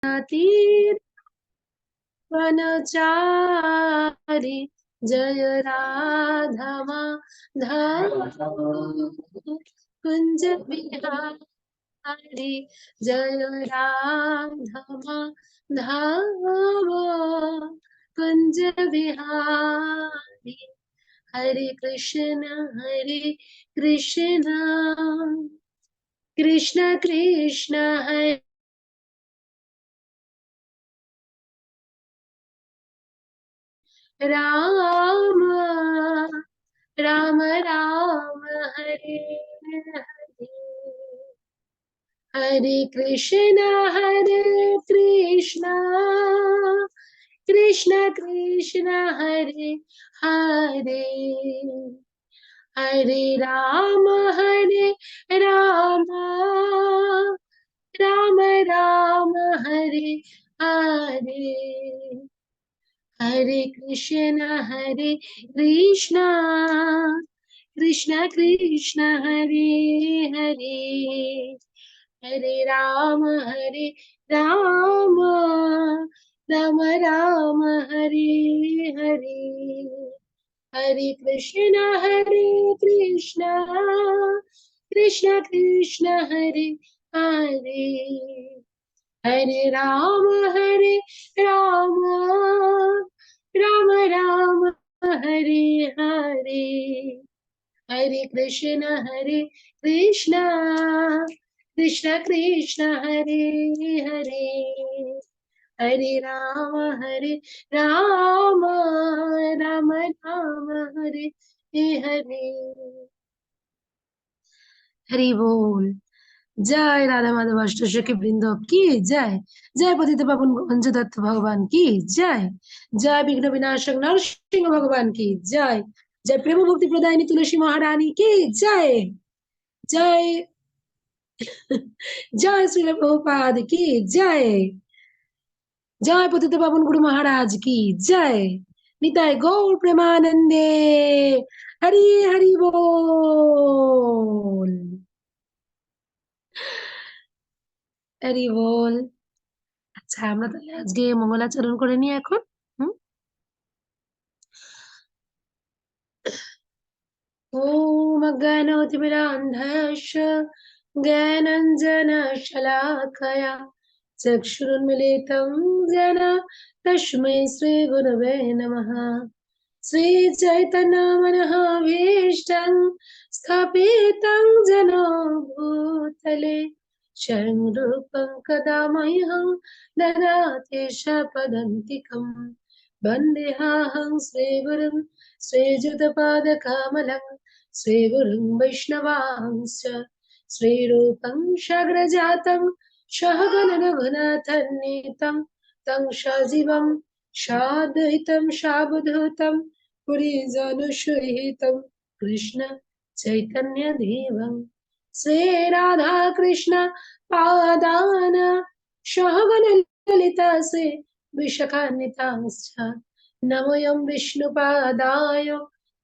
तीर वनचारी जय राधा माधव कुंज बिहारी जय राधा माधव कुंज बिहारी हरे कृष्ण कृष्ण कृष्ण हरे राम राम राम हरे हरे हरे कृष्ण कृष्ण कृष्ण हरे हरे हरे राम राम राम हरे हरे हरे कृष्ण कृष्ण कृष्ण हरे हरे हरे राम राम राम राम हरे हरे हरे कृष्ण कृष्ण कृष्ण हरे हरे हरे राम राम राम राम हरे हरे हरे कृष्ण कृष्ण कृष्ण हरे हरे हरे राम राम राम राम हरे हरे हरि बोल। जय राधा माधव अष्टसखी वृंद की जय। जय पतित पावन पंचतत्व भगवान की जय। जय विघ्न विनाशक नरसिंह भगवान की जय। जय प्रेम मुक्ति प्रदायिनी तुलसी महारानी की जय। जय जय श्रील प्रभुपाद की जय। जय पतित पावन गुरु महाराज की जय। निताय गौर प्रेमानंदे। हरि हरि बोल। হরি বল। আচ্ছা আমরা তাহলে আজকে মঙ্গলাচরণ করে নিই এখন। ওম অজ্ঞানতিমিরান্ধস্য জ্ঞানাঞ্জনশলাকয়া চক্ষুरुन्मीलितं येन तस्मै श्रीगुरवे नमः। श्रीचैतन्यमनोभीष्टं स्थापितं येन भूतले स्वयं रूपं कदा मह्यं ददाति स्वपदान्तिकम्। वन्देऽहं श्रीगुरुं श्रीयुतपादकमलं श्रीगुरुं वैष्णवांश्च श्रीरूपं साग्रजातं सहगण रघुनाथान्वितं तं सजीवं साद्वैतं सावधूतं पुरीजनसहितं कृष्ण चैतन्यदेवं श्रीराधा कृष्ण पादान सहगण ललिता श्री विशाखान्वितांश्च नमोऽयं विष्णुपादाय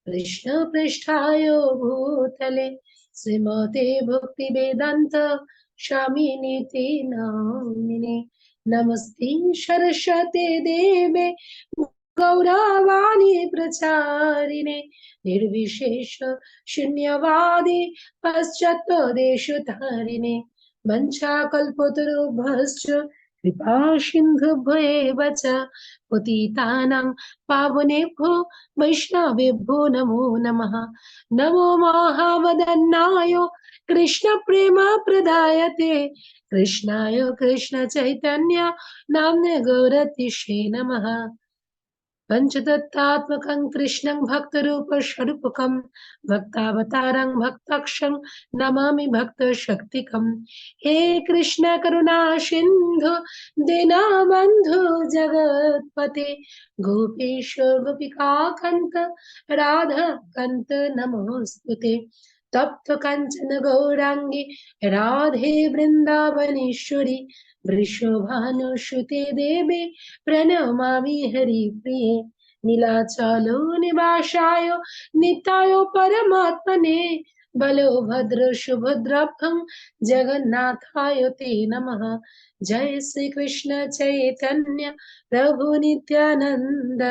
कृष्णपृष्ठाय भूतले श्रीमते भक्तिवेदान्त स्वामिनीति नामिने। नमस्ते सरस्वती देवे गौरवाणी प्रचारिणे निर्विशेष शून्यवादी पाश्चात्यदेशधारिणे वंशाकल्पतरुभ्यश्च कृपा सिन्धुभ्येव च पतितानां पावनेभ्यो वैष्णवेभ्यो नमो नमः। नमो महावदन्नाय कृष्ण प्रेम प्रदायते कृष्णाय कृष्ण चैतन्य नाम्ने गौरतिषे नमः। पंचतत्त्वात्मकं कृष्णं भक्तरूपस्वरूपकं भक्तावतारं भक्तक्षं नमामि भक्तशक्तिकं। हे कृष्ण करुणा सिन्धु दीनबन्धु जगत्पते गोपेश गोपिकान्त राधा कान्त नमोऽस्तुते। तप्त कांचन गौरांगी राधे वृंदावनेश्वरी वृषभानुसुते देवी प्रणमामि हरिप्रिये। नीलाचलो निवासाय नित्याय परमात्मने बलभद्र सुभद्राभ्यां जगन्नाथाय ते नमः। जय श्री कृष्ण चैतन्य प्रभु नित्यानंद,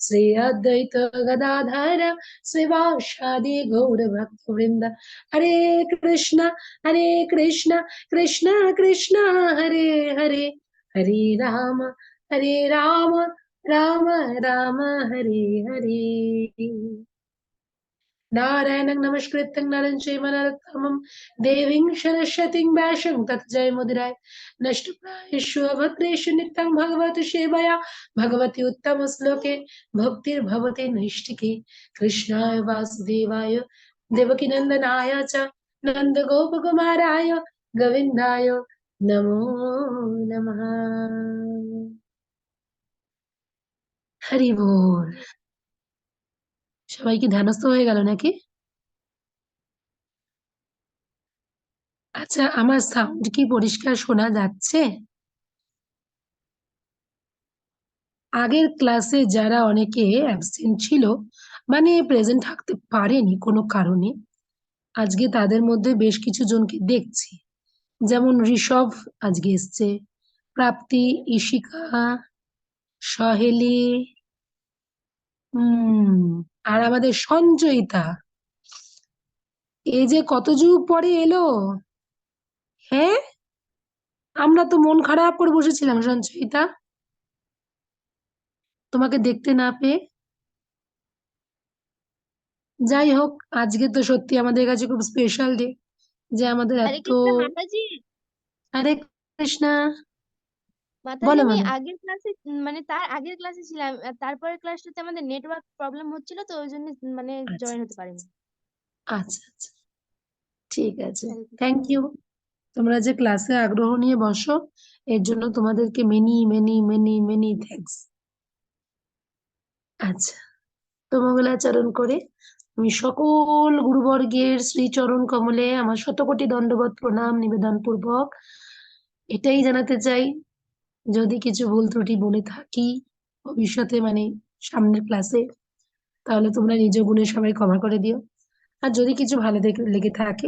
श्री अद्वैत गदाधर श्रीवासादि गौर भक्त वृंद। हरे कृष्ण कृष्ण कृष्ण हरे हरे, हरे राम राम राम हरे हरे। नारायणं नमस्कृत्यं नरं चैव नरोत्तमं देवीं सरस्वतीं व्यासं तत् जयमुदीरये। नष्टप्रायेषु अभद्रेषु नित्यं भगवती सेवया भगवती उत्तमश्लोके भक्तिर्भवति नैष्टिकी। कृष्णाय वासुदेवाय देवकीनन्दनाय च नन्दगोपकुमाराय गोविन्दाय नमो नमः। हरि बोल। সবাই কি ধ্যানস্থ হয়ে গেল নাকি? আচ্ছা, আমার সাউন্ড কি পরিষ্কার শোনা যাচ্ছে? আগের ক্লাসে যারা অনেকে অ্যাবসেন্ট ছিল, মানে প্রেজেন্ট থাকতে পারেনি কোনো কারণে, আজকে তাদের মধ্যে বেশ কিছু জনকে দেখছি। যেমন ঋষভ আজকে এসছে, প্রাপ্তি, ঈশিকা, সহেলি, আর আমাদের সঞ্চয়িতা, এই যে কত যুগ পরে এলো। হ্যাঁ, আমরা তো মন খারাপ করে বসেছিলাম সঞ্চয়িতা, তোমাকে দেখতে না পেয়ে। যাই হোক, আজকে তো সত্যি আমাদের কাছে খুব স্পেশাল ডে, যে আমাদের হরে এত। কৃষ্ণ মাতাজি। হরে কৃষ্ণা। মাতাজি, বলো আমি বলো। আগের ক্লাসে মানে তার আগের ক্লাসে ছিলাম, আর তারপরের ক্লাসটাতে আমাদের নেটওয়ার্ক প্রবলেম হচ্ছিল, তো ওই জন্য মানে আচ্ছা জয়েন হতে পারিনি। আচ্ছা আচ্ছা, ঠিক আছে। হরে কৃষ্ণ। থ্যাংক ইউ, তোমরা যে ক্লাসে আগ্রহ নিয়ে বসো, এর জন্য তোমাদেরকে many many many many thanks. আচ্ছা, তো মঙ্গলাচরণ করে আমি সকল গুরুবর্গের শ্রীচরণ কমলে আমার শতকোটি দণ্ডবত প্রণাম নিবেদন পূর্বক এটাই জানাতে চাই, যদি কিছু ভুল ত্রুটি বলে থাকি ভবিষ্যতে, মানে সামনের ক্লাসে, তাহলে তোমরা নিজ গুণে সবাই ক্ষমা করে দিও। আর যদি কিছু ভালো লেগে থাকে,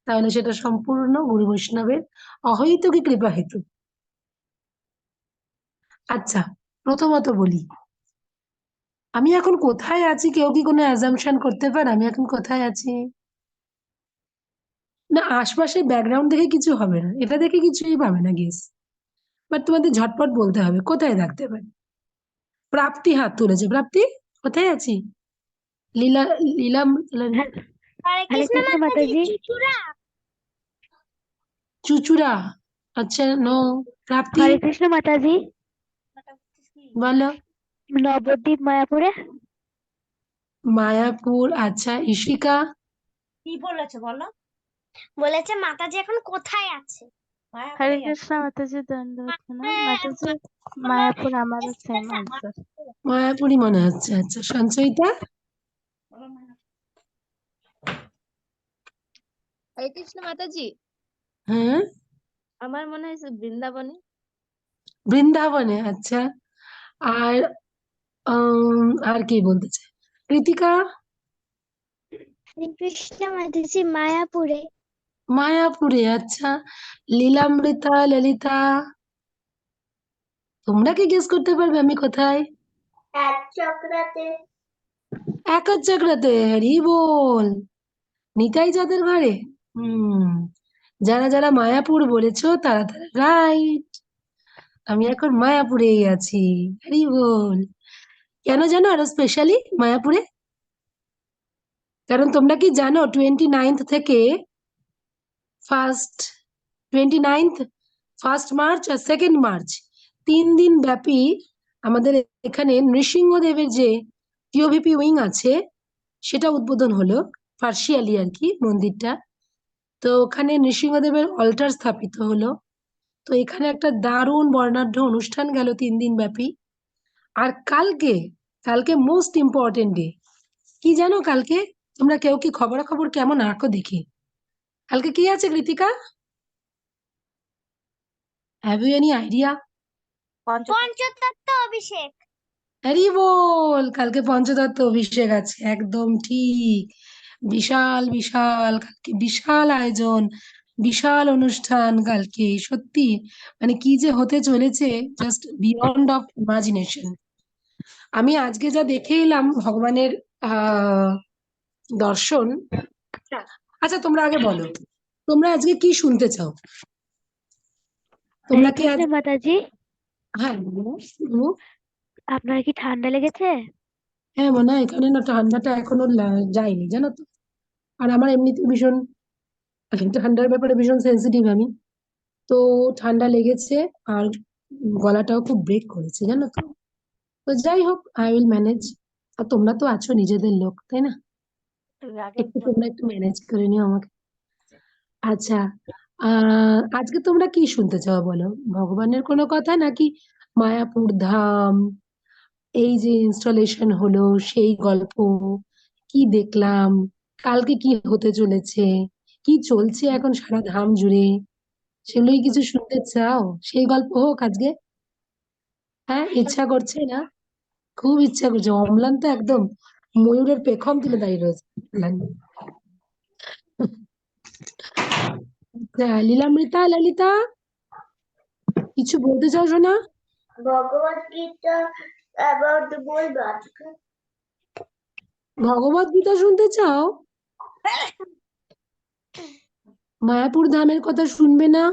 তাহলে সেটা সম্পূর্ণ গুরু বৈষ্ণবের অহৈতুকী কৃপা হেতু। আচ্ছা, প্রথমত বলি, আমি এখন কোথায় আছি? কেউ কি কোনো অ্যাজাম্পশন করতে পারে আমি এখন কোথায় আছি? না, আশপাশে ব্যাকগ্রাউন্ড দেখে কিছু হবে না, এটা দেখে কিছুই পাবে না গেস। বাট তোমাদের ঝটপট বলতে হবে কোথায় থাকতে পারে। প্রাপ্তি হাত তুলেছে, প্রাপ্তি কোথায় আছি? লীলা, লীলা, হরে হরে কৃষ্ণ কৃষ্ণ মাতাজি, মাতাজি। চুচুড়া। চুচুড়া, আচ্ছা নো। প্রাপ্তি, হরে কৃষ্ণ মাতাজি। বলো। নবদ্বীপ মায়াপুরে। মায়াপুর, আচ্ছা। ঈশিকা, কি বলেছে বলো? বলেছে মাতাজি এখন কোথায় আছে? হরে কৃষ্ণ মাতাজি, দণ্ডবত প্রণাম মাতাজি। মায়াপুর, আমারও সেম আনসার। মায়াপুরই মনে হচ্ছে। আচ্ছা, সঞ্চয়িতা, হরে কৃষ্ণ মাতাজি, হ্যাঁ, আমার মনে হয় বৃন্দাবনে। বৃন্দাবনে, আচ্ছা। আর আর কি বলতে চাই? কৃতিকা, হরে কৃষ্ণ মাতাজি, মায়াপুরে। মায়াপুরে, আচ্ছা। লীলামৃতা, ললিতা, তোমরা কি গেস করতে পারবে আমি কোথায়? এক চক্রাতে। একার চাকরাতে, হরি বল। নিতাই যাদের ঘরে। হুম, যারা যারা মায়াপুর বলেছো তারা তারা রাইট। আমি এখন মায়াপুরেই আছি। হরি বল। কেন জানো আরো স্পেশালি মায়াপুরে? কারণ তোমরা কি জানো 29th থেকে ফার্স্ট 29th, 1 মার্চ আর 2 মার্চ, 3 দিন ব্যাপী আমাদের এখানে নৃসিংহদেবের যে পিওভিপি উইং আছে, সেটা উদ্বোধন হলো পার্শিয়ালি আর কি, মন্দিরটা। তো ওখানে নৃসিংহদেবের অল্টার স্থাপিত হলো। তো এখানে একটা দারুণ বর্ণাঢ্য অনুষ্ঠান গেল 3 দিন ব্যাপী। আর কালকে, কালকে মোস্ট ইম্পর্টেন্ট ডে। কি জানো কালকে? তোমরা কেউ কি খবরাখবর কেমন আঁকো দেখি? কালকে কি আছে Kritika? Have you any idea? Panchatattva অভিষেক। হরি বল, কালকে পঞ্চতত্ত্ব অভিষেক আছে, একদম ঠিক। বিশাল বিশাল কালকে বিশাল আয়োজন, বিশাল অনুষ্ঠান কালকে, সত্যি মানে কি যে হতে চলেছে, জাস্ট বিয়ন্ড অফ ইমাজিনেশন। আমি আজকে যা দেখে এলাম ভগবানের আহ দর্শন। আচ্ছা তোমরা আগে বলো, তোমরা আজকে কি শুনতে চাও? তোমরা হরে কি আজ, কৃষ্ণ মাতাজি। হ্যাঁ বলো, বলো। আপনার কি ঠান্ডা লেগেছে? হ্যাঁ মনে হয় এখানে না ঠান্ডাটা এখনো যায়নি জানো তো। আর আমার এমনিতে ভীষণ ঠান্ডার ব্যাপারে ভীষণ সেন্সিটিভ আমি। তো ঠান্ডা লেগেছে, আর গলাটাও খুব ব্রেক করেছে জানো তো। তো যাই হোক, আই উইল ম্যানেজ। আর তোমরা তো আছো নিজেদের লোক, তাই না? একটু তোমরা একটু ম্যানেজ করে নিও আমাকে। আচ্ছা, আজকে তোমরা কি শুনতে চাও বলো? ভগবানের কোনো কথা, নাকি মায়াপুর ধাম, এই যে ইনস্টলেশন হলো সেই গল্প, কি দেখলাম, কালকে কি হতে চলেছে, কি চলছে এখন সারা ধাম জুড়ে, সেগুলোই কিছু শুনতে চাও? সেই গল্প হোক আজকে। হ্যাঁ ইচ্ছা করছে না? খুব ইচ্ছা করছে। অম্লান তো একদম ময়ূরের পেখম তুলে দাঁড়িয়ে রয়েছে অম্লান। আচ্ছা, লীলামৃতা, ললিতা, কিছু বলতে চাও শোনা? ভগবত গীতা about the বলবো আজকে। ভগবত গীতা শুনতে চাও? মায়াপুর ধামের কথা শুনবে না?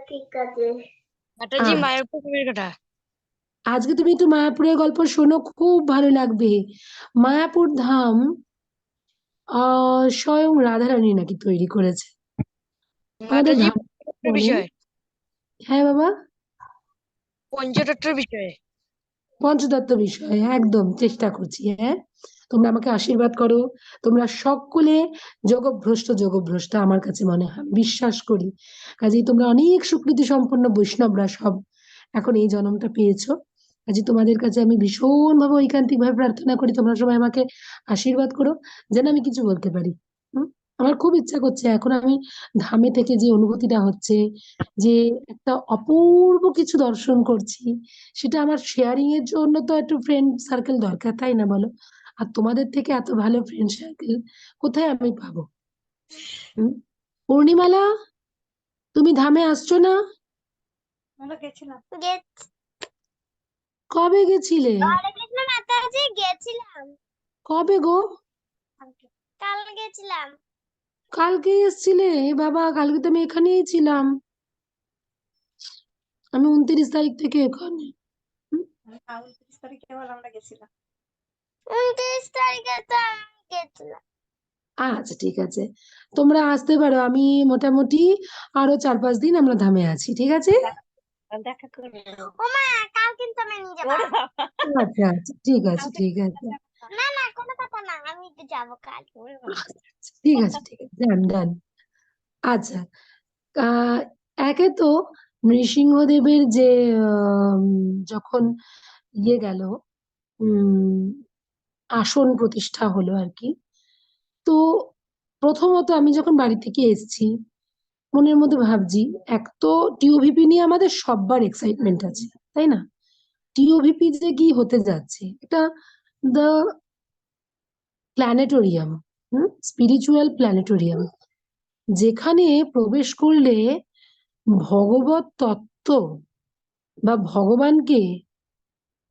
ঠিক আছে। মাতাজি আচ্ছা, মায়াপুর ধামের কথা। আজকে তুমি একটু মায়াপুরের গল্প শোনো, খুব ভালো লাগবে। মায়াপুর ধাম স্বয়ং রাধারানী নাকি তৈরি করেছে আমাদের মাতাজি ধাম। পঞ্চতত্ত্বের বলেন। বিষয়, হ্যাঁ বাবা, পঞ্চতত্ত্বের বিষয়ে। পঞ্চতত্ত্ব বিষয়ে একদম চেষ্টা করছি। হ্যাঁ, তোমরা আমাকে আশীর্বাদ করো। তোমরা সকলে যোগভ্রষ্ট, যোগভ্রষ্ট আমার কাছে মনে হয়, বিশ্বাস করি। কাজেই তোমরা অনেক সুকৃতি সম্পন্ন বৈষ্ণবরা সব এখন এই জন্মটা পেয়েছো। কাজে তোমাদের কাছে আমি ভীষণ ভাবে ঐকান্তিক ভাবে প্রার্থনা করি, তোমরা সবাই আমাকে আশীর্বাদ করো যেন আমি কিছু বলতে পারি। হুম? আমার খুব ইচ্ছা করছে এখন, আমি ধামে থেকে যে অনুভূতিটা হচ্ছে, যে একটা অপূর্ব কিছু দর্শন করছি, সেটা আমার শেয়ারিং এর জন্য তো একটু ফ্রেন্ড সার্কেল দরকার, তাই না বলো? আর তোমাদের থেকে এত ভালো ফ্রেন্ড সার্কেল কোথায় আমি পাবো? হুম? পূর্ণিমালা, তুমি ধামে আসছো না? কবে গেছিলে? হরে কৃষ্ণ মাতাজি গেছিলাম, কবে গো? কাল গেছিলাম। কালকে এসছিলে? এ বাবা, কালকে তো আমি এখানেই ছিলাম। আমি 29 তারিখ থেকে এখানে। হুম? 29 তারিখে তো আমি গেছিলাম। আচ্ছা ঠিক আছে, তোমরা আসতে পারো। আমি মোটামুটি আরো 4-5 দিন আমরা ধামে আছি, ঠিক আছে? ওমা, কাল কিন্তু আমি নিয়ে যাবো। আচ্ছা আচ্ছা, ঠিক আছে ঠিক আছে। না না, কোনো কথা না, আমি তো যাবো কাল। আচ্ছা, ঠিক আছে ঠিক আছে, ডান ডান। আচ্ছা, আহ একে তো নৃসিংহদেবের যে যখন ইয়ে গেল, উম আসন প্রতিষ্ঠা হলো আর কি। তো প্রথমত আমি যখন বাড়ি থেকে এসেছি, মনের মধ্যে ভাবছি, এক তো টিওভিপি নিয়ে আমাদের সব্বার এক্সাইটমেন্ট আছে, তাই না? টিওভিপি যে কি হতে যাচ্ছে, এটা দ্য প্ল্যানেটোরিয়াম, স্পিরিচুয়াল প্ল্যানেটোরিয়াম, যেখানে প্রবেশ করলে ভগবত তত্ত্ব বা ভগবানকে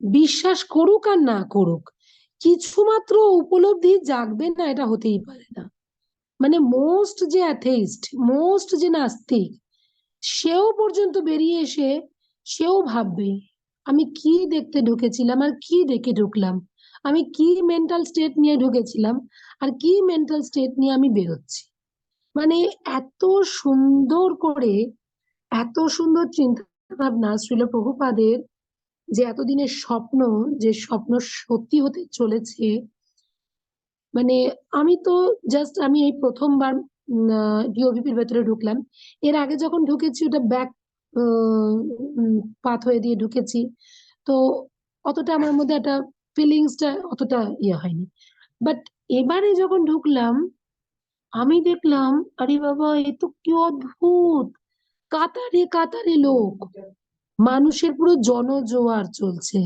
বিশ্বাস করুক আর না করুক, কিছুমাত্র উপলব্ধি জাগবে না, এটা হতেই পারে না। মানে মোস্ট যে অ্যাথেইস্ট, মোস্ট যে নাস্তিক, সেও পর্যন্ত বেরিয়ে এসে সেও ভাববে, আমি কি দেখতে ঢুকেছিলাম আর কি দেখে ঢুকলাম, আমি কি মেন্টাল স্টেট নিয়ে ঢুকেছিলাম আর কি মেন্টাল স্টেট নিয়ে আমি বেরোচ্ছি। মানে এত সুন্দর করে, এত সুন্দর চিন্তা ভাবনা শ্রীল প্রভুপাদের, যে এতদিনের স্বপ্ন, যে স্বপ্ন সত্যি হতে চলেছে। মানে আমি তো জাস্ট, আমি এই প্রথমবার ডিওভিপির ভেতরে ঢুকলাম। এর আগে যখন ঢুকেছি ওটা ব্যাক পাথ হয়ে দিয়ে ঢুকেছি, তো অতটা আমার মধ্যে একটা ফিলিংসটা অতটা ইয়ে হয়নি। বাট এবারে যখন ঢুকলাম, আমি দেখলাম, আরে বাবা এ তো কি অদ্ভুত, কাতারে কাতারে লোক, মানুষের পুরো জনজোয়ার চলছে,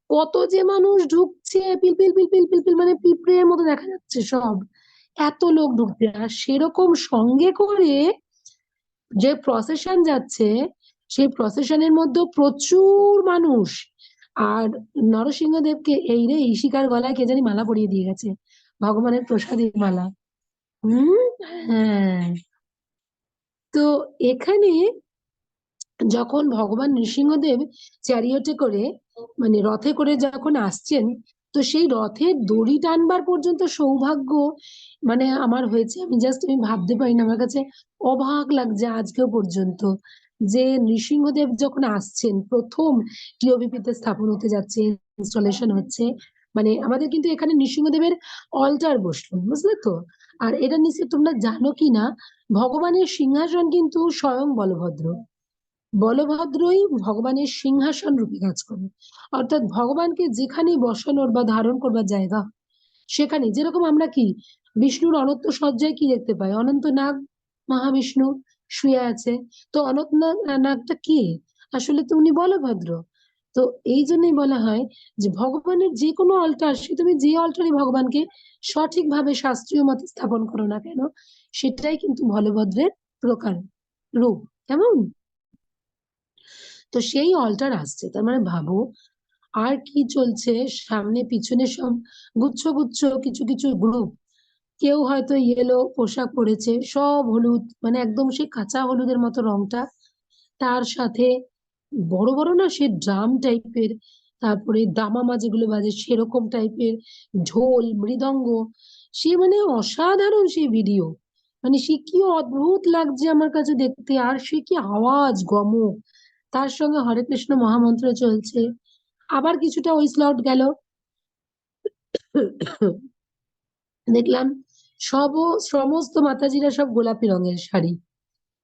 কত যে মানুষ ঢুকছে, পিলপিল পিলপিল পিলপিল, মানে পিঁপড়ের মতো দেখা যাচ্ছে সব, এত লোক ঢুকছে। আর সেরকম সঙ্গে করে যে প্রসেশন যাচ্ছে, সেই প্রসেশনের মধ্যে প্রচুর মানুষ। আর নরসিংহদেবকে এই রে ঈশিকার গলায় কে জানি মালা পরিয়ে দিয়ে গেছে, ভগবানের প্রসাদের মালা। হ্যাঁ। তো এখানে যখন ভগবান নৃসিংহদেব চ্যারিয়টে করে, মানে রথে করে যখন আসছেন, তো সেই রথের দড়ি টানবার পর্যন্ত সৌভাগ্য মানে আমার হয়েছে। আমি ভাবতে পারি না, আমার কাছে অবাক লাগছে আজকেও পর্যন্ত, যে নৃসিংহদেব যখন আসছেন, প্রথম টিওবিপিতে স্থাপন হতে যাচ্ছে, ইনস্টলেশন হচ্ছে, মানে আমাদের কিন্তু এখানে নৃসিংহদেবের অল্টার বসলো, বুঝলে তো। আর এটা নিশ্চয় তোমরা জানো কি না, ভগবানের সিংহাসন কিন্তু স্বয়ং বলভদ্র। বলভদ্রই ভগবানের সিংহাসন রূপে কাজ করে। অর্থাৎ ভগবানকে যেখানে বসানোর বা ধারণ করবার জায়গা, সেখানে যেরকম আমরা কি বিষ্ণুর অনন্ত সজ্জায় কি দেখতে পাই, অনন্ত নাগ মহাবিষ্ণু শুয়ে আছে। তো অনন্ত নাগটা কি, আসলে তো উনি বলভদ্র। তো এই জন্যই বলা হয় যে ভগবানের যে কোনো অল্টার, সে তুমি যে অল্টারে ভগবানকে সঠিকভাবে শাস্ত্রীয় মতে স্থাপন করো না কেন, সেটাই কিন্তু বলভদ্রের প্রকার রূপ। কেমন? তো সেই অল্টার আসছে, তার মানে ভাবো আর কি চলছে সামনে পিছনে, সব গুচ্ছ গুচ্ছ কিছু কিছু গ্রুপ। কেউ হয়তো ইয়েলো পোশাক পরেছে, সব হলুদ, মানে একদম সেই কাঁচা হলুদের মতো রংটা, তার সাথে বড় বড় না সে ড্রাম টাইপের, তারপরে দামামা যেগুলো বাজে সেরকম টাইপের, ঢোল মৃদঙ্গ, সে মানে অসাধারণ সেই ভিডিও। মানে সে কি অদ্ভুত লাগছে আমার কাছে দেখতে, আর সে কি আওয়াজ গমক, তার সঙ্গে হরে কৃষ্ণ মহামন্ত্র চলছে। আবার কিছুটা ওই স্লট গেল, দেখলাম সমস্ত মাতাজিরা সব গোলাপি রঙের শাড়ি,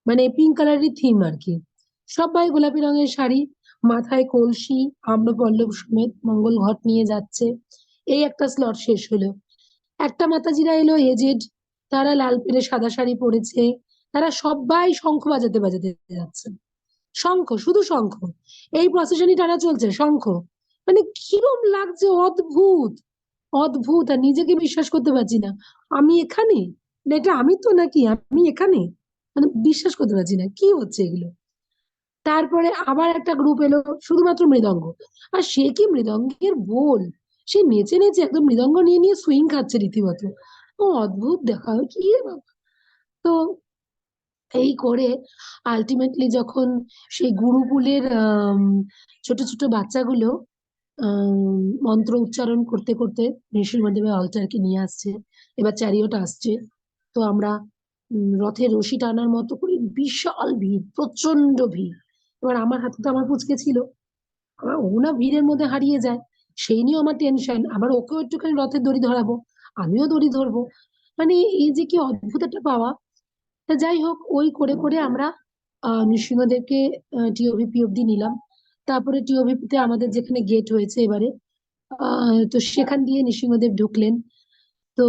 মানে পিঙ্ক কালারের থিম আর কি, সবাই গোলাপি রঙের শাড়ি, মাথায় কলসি আম্রপল্লব সমেত মঙ্গল ঘট নিয়ে যাচ্ছে। এই একটা স্লট শেষ হলো। একটা মাতাজিরা এলো এজেড, তারা লাল পেরে সাদা শাড়ি পরেছে, তারা সবাই শঙ্খ বাজাতে বাজাতে যাচ্ছে, শঙ্খ, শুধু শঙ্খ, এই প্রসেশনই টানা চলছে শঙ্খ। মানে কিরম লাগছে, অদ্ভুত অদ্ভুত, আর নিজেকে বিশ্বাস করতে পারছি না আমি এখানে, না এটা আমি তো নাকি আমি এখানে, মানে বিশ্বাস করতে পারছি না কি হচ্ছে এগুলো। তারপরে আবার একটা গ্রুপ এলো, শুধুমাত্র মৃদঙ্গ, আর সে কি মৃদঙ্গের বোল, সে নেচে নেচে একদম মৃদঙ্গ নিয়ে নিয়ে সুইং খাচ্ছে রীতিমতো। ও অদ্ভুত দেখা, কি রে বাবা। তো এই করে আলটিমেটলি যখন সেই গুরুকুলের ছোট ছোট বাচ্চাগুলো মন্ত্র উচ্চারণ করতে করতে নৃসিংহদেবের অলটারকে নিয়ে আসছে, এবার চ্যারিয়ট আসছে, তো আমরা রথের রশি টানার মতো করে বিশাল ভিড়, প্রচন্ড ভিড়। এবার আমার হাতে তো আমার পুচকে ছিল, আবার ও না ভিড়ের মধ্যে হারিয়ে যায়, সেই নিয়েও আমার টেনশন, আবার ওকেও একটুখানি রথের দড়ি ধরাবো, আমিও দড়ি ধরবো, মানে এই যে কি অদ্ভুত একটা পাওয়া। তা যাই হোক, ওই করে করে আমরা নৃসিংহদেবকে টিওভিপি অব্দি নিলাম। তারপরে টিওভিপি তে আমাদের যেখানে গেট হয়েছে এবারে, তো সেখান দিয়ে নৃসিংহদেব ঢুকলেন। তো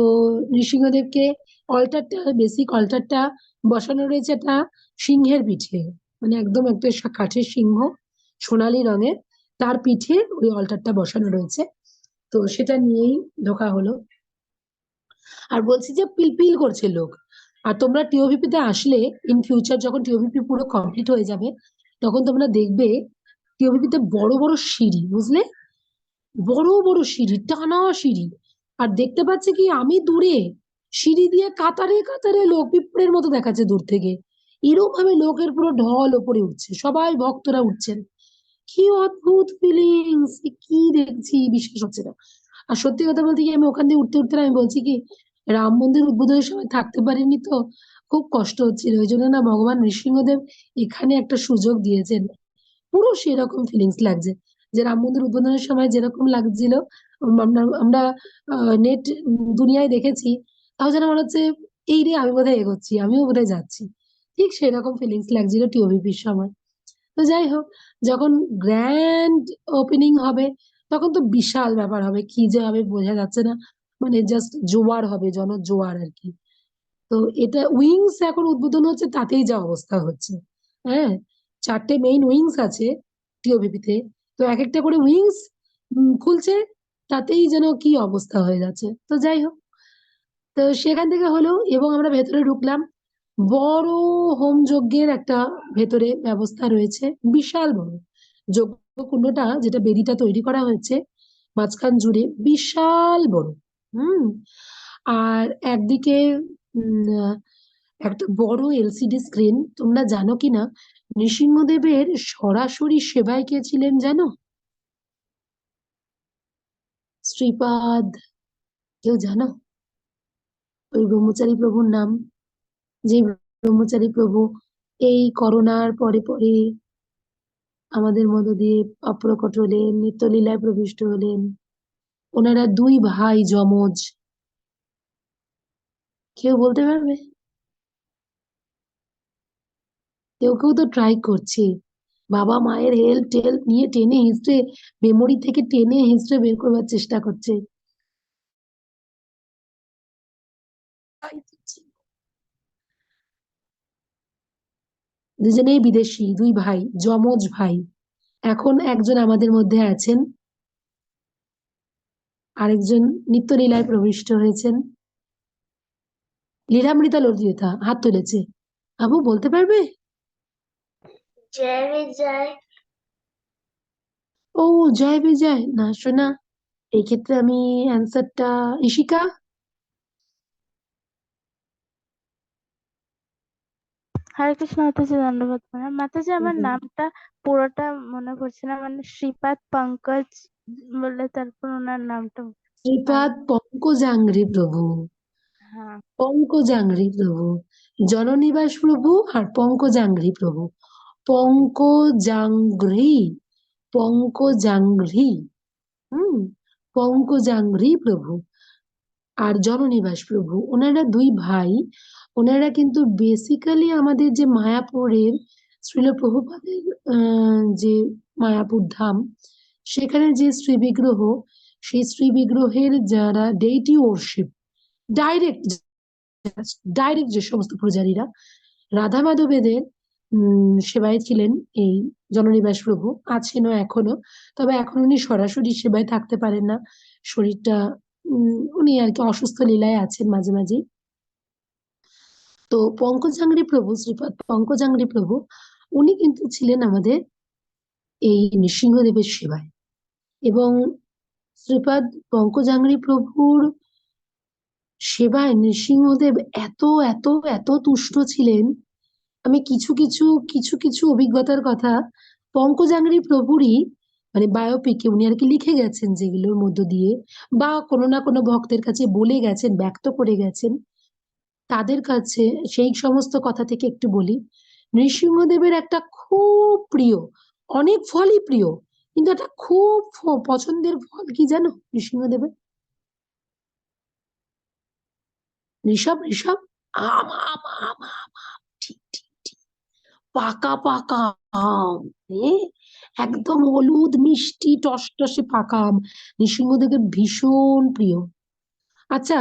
নৃসিংহদেবকে অলটারটা, বেসিক অলটারটা বসানো রয়েছে একটা সিংহের পিঠে, মানে একদম একটা কাঠের সিংহ, সোনালী রঙের, তার পিঠে ওই অলটারটা বসানো রয়েছে। তো সেটা নিয়েই ঢোকা হলো। আর বলছি যে পিলপিল করছে লোক। আর তোমরা টিওভিপি তে আসলে, ইন ফিউচার যখন টিওভিপি পুরো কমপ্লিট হয়ে যাবে, তখন তোমরা দেখবে টিওভিপি তে বড় বড় সিঁড়ি, বুঝলে, বড় বড় সিঁড়ি, টানা সিঁড়ি। আর দেখতে পাচ্ছি কি আমি দূরে, সিঁড়ি দিয়ে কাতারে কাতারে লোক, পিঁপড়ের মতো দেখাচ্ছে দূর থেকে, এরকম ভাবে লোকের পুরো ঢল ওপরে উঠছে, সবাই ভক্তরা উঠছেন। কি অদ্ভুত ফিলিংস, কি দেখছি বিশ্বাস হচ্ছে না। আর সত্যি কথা বলতে কি, আমি ওখান দিয়ে উঠতে উঠতে আমি বলছি কি, রাম মন্দির উদ্বোধনের সময় থাকতে পারিনি তো, খুব কষ্ট হচ্ছিল, ওই জন্য না ভগবান নৃসিংহদেব এখানে একটা সুযোগ দিয়েছেন। পুরো সেরকম ফিলিংস লাগছে, যে রাম মন্দির উদ্বোধনের সময় যেরকম লাগছিল, আমরা আমরা নেট দুনিয়ায় দেখেছি, তাও যেন মনে হচ্ছে এই রে আমি বোধহয় এগোচ্ছি, আমিও বোধহয় যাচ্ছি, ঠিক সেরকম ফিলিংস লাগছিল টিওভিপির সময়। তো যাই হোক, যখন গ্র্যান্ড ওপেনিং হবে, তখন তো বিশাল ব্যাপার হবে, কি যে হবে বোঝা যাচ্ছে না, মানে জাস্ট জোয়ার হবে, জনজোয়ার আর কি। তো এটা উইংস এখন উদ্বোধন হচ্ছে, তাতেই যা অবস্থা হচ্ছে। হ্যাঁ, 4টে মেইন উইংস আছে টিওভিপি তে, তো এক একটা করে উইংস খুলছে, তাতেই যেন কি অবস্থা হয়ে যাচ্ছে। তো যাই হোক, তো সেখান থেকে হলো এবং আমরা ভেতরে ঢুকলাম। বড় হোম যজ্ঞের একটা ভেতরে ব্যবস্থা রয়েছে, বিশাল বড় যজ্ঞ কুণ্ডটা, যেটা বেদিটা তৈরি করা হয়েছে মাঝখান জুড়ে, বিশাল বড়। হুম আর একদিকে একটা বড় এলসিডি স্ক্রিন। তোমরা জানো কিনা নৃসিংহদেবের সরাসরি সেবায় কে ছিলেন জানো? শ্রীপাদ। কেউ জানো ওই ব্রহ্মচারী প্রভুর নাম? যে ব্রহ্মচারী প্রভু এই করোনার পরে পরে আমাদের মধ্য দিয়ে অপ্রকট হলেন, নিত্যলীলায় প্রবিষ্ট হলেন। ওনারা দুই ভাই যমজ। কেউ বলতে পারবে? কেউ কেউ তো ট্রাই করছে, বাবা মায়ের হেল্প টেল্প নিয়ে টেনে হিস্ট্রে, মেমোরি থেকে টেনে হিস্ট্রে বের করবার চেষ্টা করছে। দুজনেই বিদেশি, দুই ভাই, যমজ ভাই। এখন একজন আমাদের মধ্যে আছেন, আরেকজন নিত্যলীলায় প্রবিষ্ট হয়েছেন। লীলামৃতা ললিতা হাত তুলেছে। আবু বলতে পারবে? জয় বিজয়। ও, জয় বিজয় না শোনা। এই ক্ষেত্রে আমি অ্যান্সারটা, ইশিকা। হরে কৃষ্ণ মাতাজি, দণ্ডবত প্রণাম মাতাজি। আমার নামটা পুরোটা মনে পড়ছে না, মানে শ্রীপাদ পঙ্কজ বললে তারপর ওনার নামটা। শ্রীপাদ পঙ্কজাঙ্ঘ্রি প্রভু। হ্যাঁ, পঙ্কজাঙ্ঘ্রি প্রভু, জননিবাস প্রভু আর পঙ্কজাঙ্ঘ্রি প্রভু। পঙ্কজাঙ্ঘ্রি, পঙ্কজাঙ্ঘ্রি। হুম পঙ্কজাঙ্ঘ্রি প্রভু আর জননিবাস প্রভু, ওনারা দুই ভাই। ওনারা কিন্তু বেসিক্যালি আমাদের যে মায়াপুরের শ্রীল প্রভুপাদের যে মায়াপুর ধাম, সেখানে যে শ্রী বিগ্রহ, সেই শ্রী বিগ্রহের যারা ডেইটি ওরশিপ, ডাইরেক্ট ডাইরেক্ট যে সমস্ত পূজারীরা রাধা মাধবেদের সেবায় ছিলেন এই জননিবাস প্রভু, আছেনও এখনো। তবে এখন উনি সরাসরি সেবায় থাকতে পারেন না, শরীরটা উনি আর কি অসুস্থ লীলায় আছেন মাঝে মাঝে। তো পঙ্কজাঙ্ঘ্রি প্রভু, শ্রীপাদ পঙ্কজাঙ্ঘ্রি প্রভু, উনি কিন্তু ছিলেন আমাদের এই নৃসিংহদেবের সেবায়। এবং শ্রীপাদ পঙ্কজাঙ্ঘ্রি প্রভুর সেবায় নৃসিংহদেব এত এত এত তুষ্ট ছিলেন। আমি কিছু কিছু কিছু কিছু অভিজ্ঞতার কথা পঙ্কজাঙ্ঘ্রি প্রভুরই মানে বায়োপিকে উনি আর কি লিখে গেছেন, যেগুলোর মধ্য দিয়ে বা কোনো না কোনো ভক্তের কাছে বলে গেছেন, ব্যক্ত করে গেছেন, তাদের কাছে সেই সমস্ত কথা থেকে একটু বলি। নৃসিংহদেবের একটা খুব প্রিয়, অনেক ফলই প্রিয়, কিন্তু একটা খুব পছন্দের ফল কি জানো নৃসিংহদেবের? ঋষভ, ঋষভ, আম আম আম আম আম, ঠিক ঠিক ঠিক, পাকা পাকা আম। এ, একদম হলুদ মিষ্টি টসটসে পাকা আম নৃসিংহদেবের ভীষণ প্রিয়। আচ্ছা,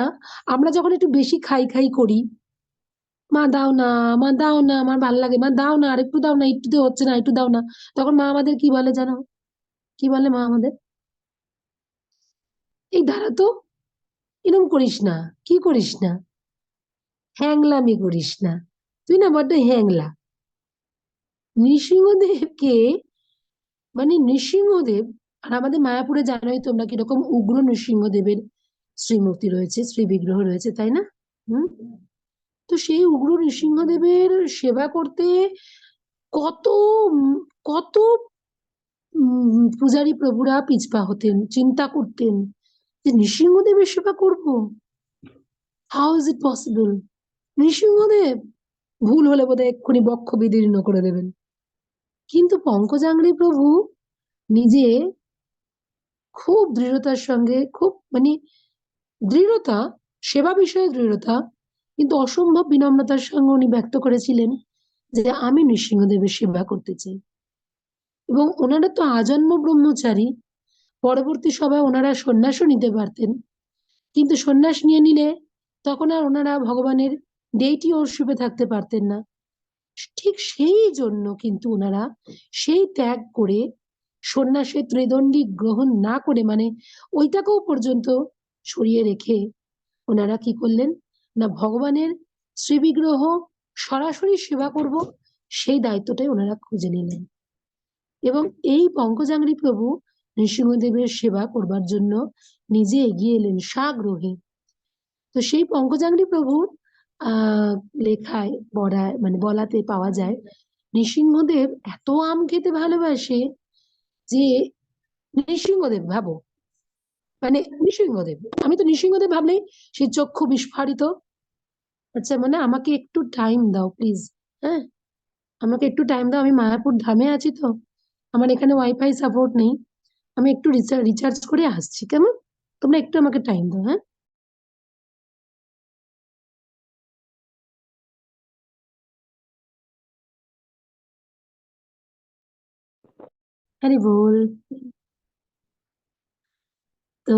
আমরা যখন একটু বেশি খাই খাই করি, মা দাও না, মা দাও না, আমার ভালো লাগে, মা দাও না, আর একটু দাও না, একটুতে হচ্ছে না, একটু দাও না, তখন মা আমাদের কি বলে জানো? কি বলে মা আমাদের? এই দাঁড়া তো, এরকম করিস না, কি করিস না, হ্যাংলামি করিস না, তুই না বড্ড হ্যাংলা। নৃসিংহদেবকে মানে নৃসিংহদেব, আর আমাদের মায়াপুরে জানোই তোমরা কিরকম উগ্র নৃসিংহদেবের শ্রীমূর্তি রয়েছে, শ্রী বিগ্রহ রয়েছে, তাই না? হুম তো সেই উগ্র নৃসিংহদেবের সেবা করতে কত কত পূজারী প্রভুরা পিছপা হতেন, চিন্তা করতেন যে নৃসিংহদেবের সেবা করব, how is it possible. Nrisinghadev ভুল হলে বোধহয় এক্ষুনি বক্ষ বিদীর্ণ করে দেবেন। কিন্তু পঙ্কজাঙ্ঘ্রি প্রভু নিজে খুব দৃঢ়তার সঙ্গে, খুব মানে দৃঢ়তা, সেবা বিষয়ে দৃঢ়তা, কিন্তু অসম্ভব বিনম্রতার সঙ্গে উনি ব্যক্ত করেছিলেন যে আমি নৃসিংহদেবের সেবা করতে চাই। এবং ওনারা তো আজন্ম ব্রহ্মচারী, পরবর্তী সময় ওনারা সন্ন্যাসও নিতে পারতেন, কিন্তু সন্ন্যাস নিয়ে নিলে তখন আর ওনারা ভগবানের ডেইটি ওরশিপে থাকতে পারতেন না। ঠিক সেই জন্য কিন্তু ওনারা সেই ত্যাগ করে সন্ন্যাসের ত্রিদণ্ডী গ্রহণ না করে, মানে ওইটাকেও পর্যন্ত সরিয়ে রেখে ওনারা কি করলেন না, ভগবানের শ্রীবিগ্রহ সরাসরি সেবা করব সেই দায়িত্বটাই ওনারা খুঁজে নিলেন। এবং এই পঙ্কজাঙ্ঘ্রি প্রভু নৃসিংহদেবের সেবা করবার জন্য নিজে এগিয়ে এলেন সাগ্রহে। তো সেই পঙ্কজাঙ্ঘ্রি প্রভুর লেখায় মানে বলাতে পাওয়া যায়, নৃসিংহদেব এত আম খেতে ভালোবাসে যে নৃসিংহদেব, ভাবো, মানে নৃসিংহদেব, আমি তো নৃসিংহদেব ভাবলেই সেই চক্ষু বিস্ফারিত। আচ্ছা, মানে আমাকে একটু টাইম দাও প্লিজ, হ্যাঁ, আমাকে একটু টাইম দাও, আমি মায়াপুর ধামে আছি, তো আমার এখানে ওয়াইফাই সাপোর্ট নেই, আমি একটু রিচার্জ করে আসছি, কেমন? তোমরা একটু আমাকে টাইম দাও, হ্যাঁ। হরি বল। তো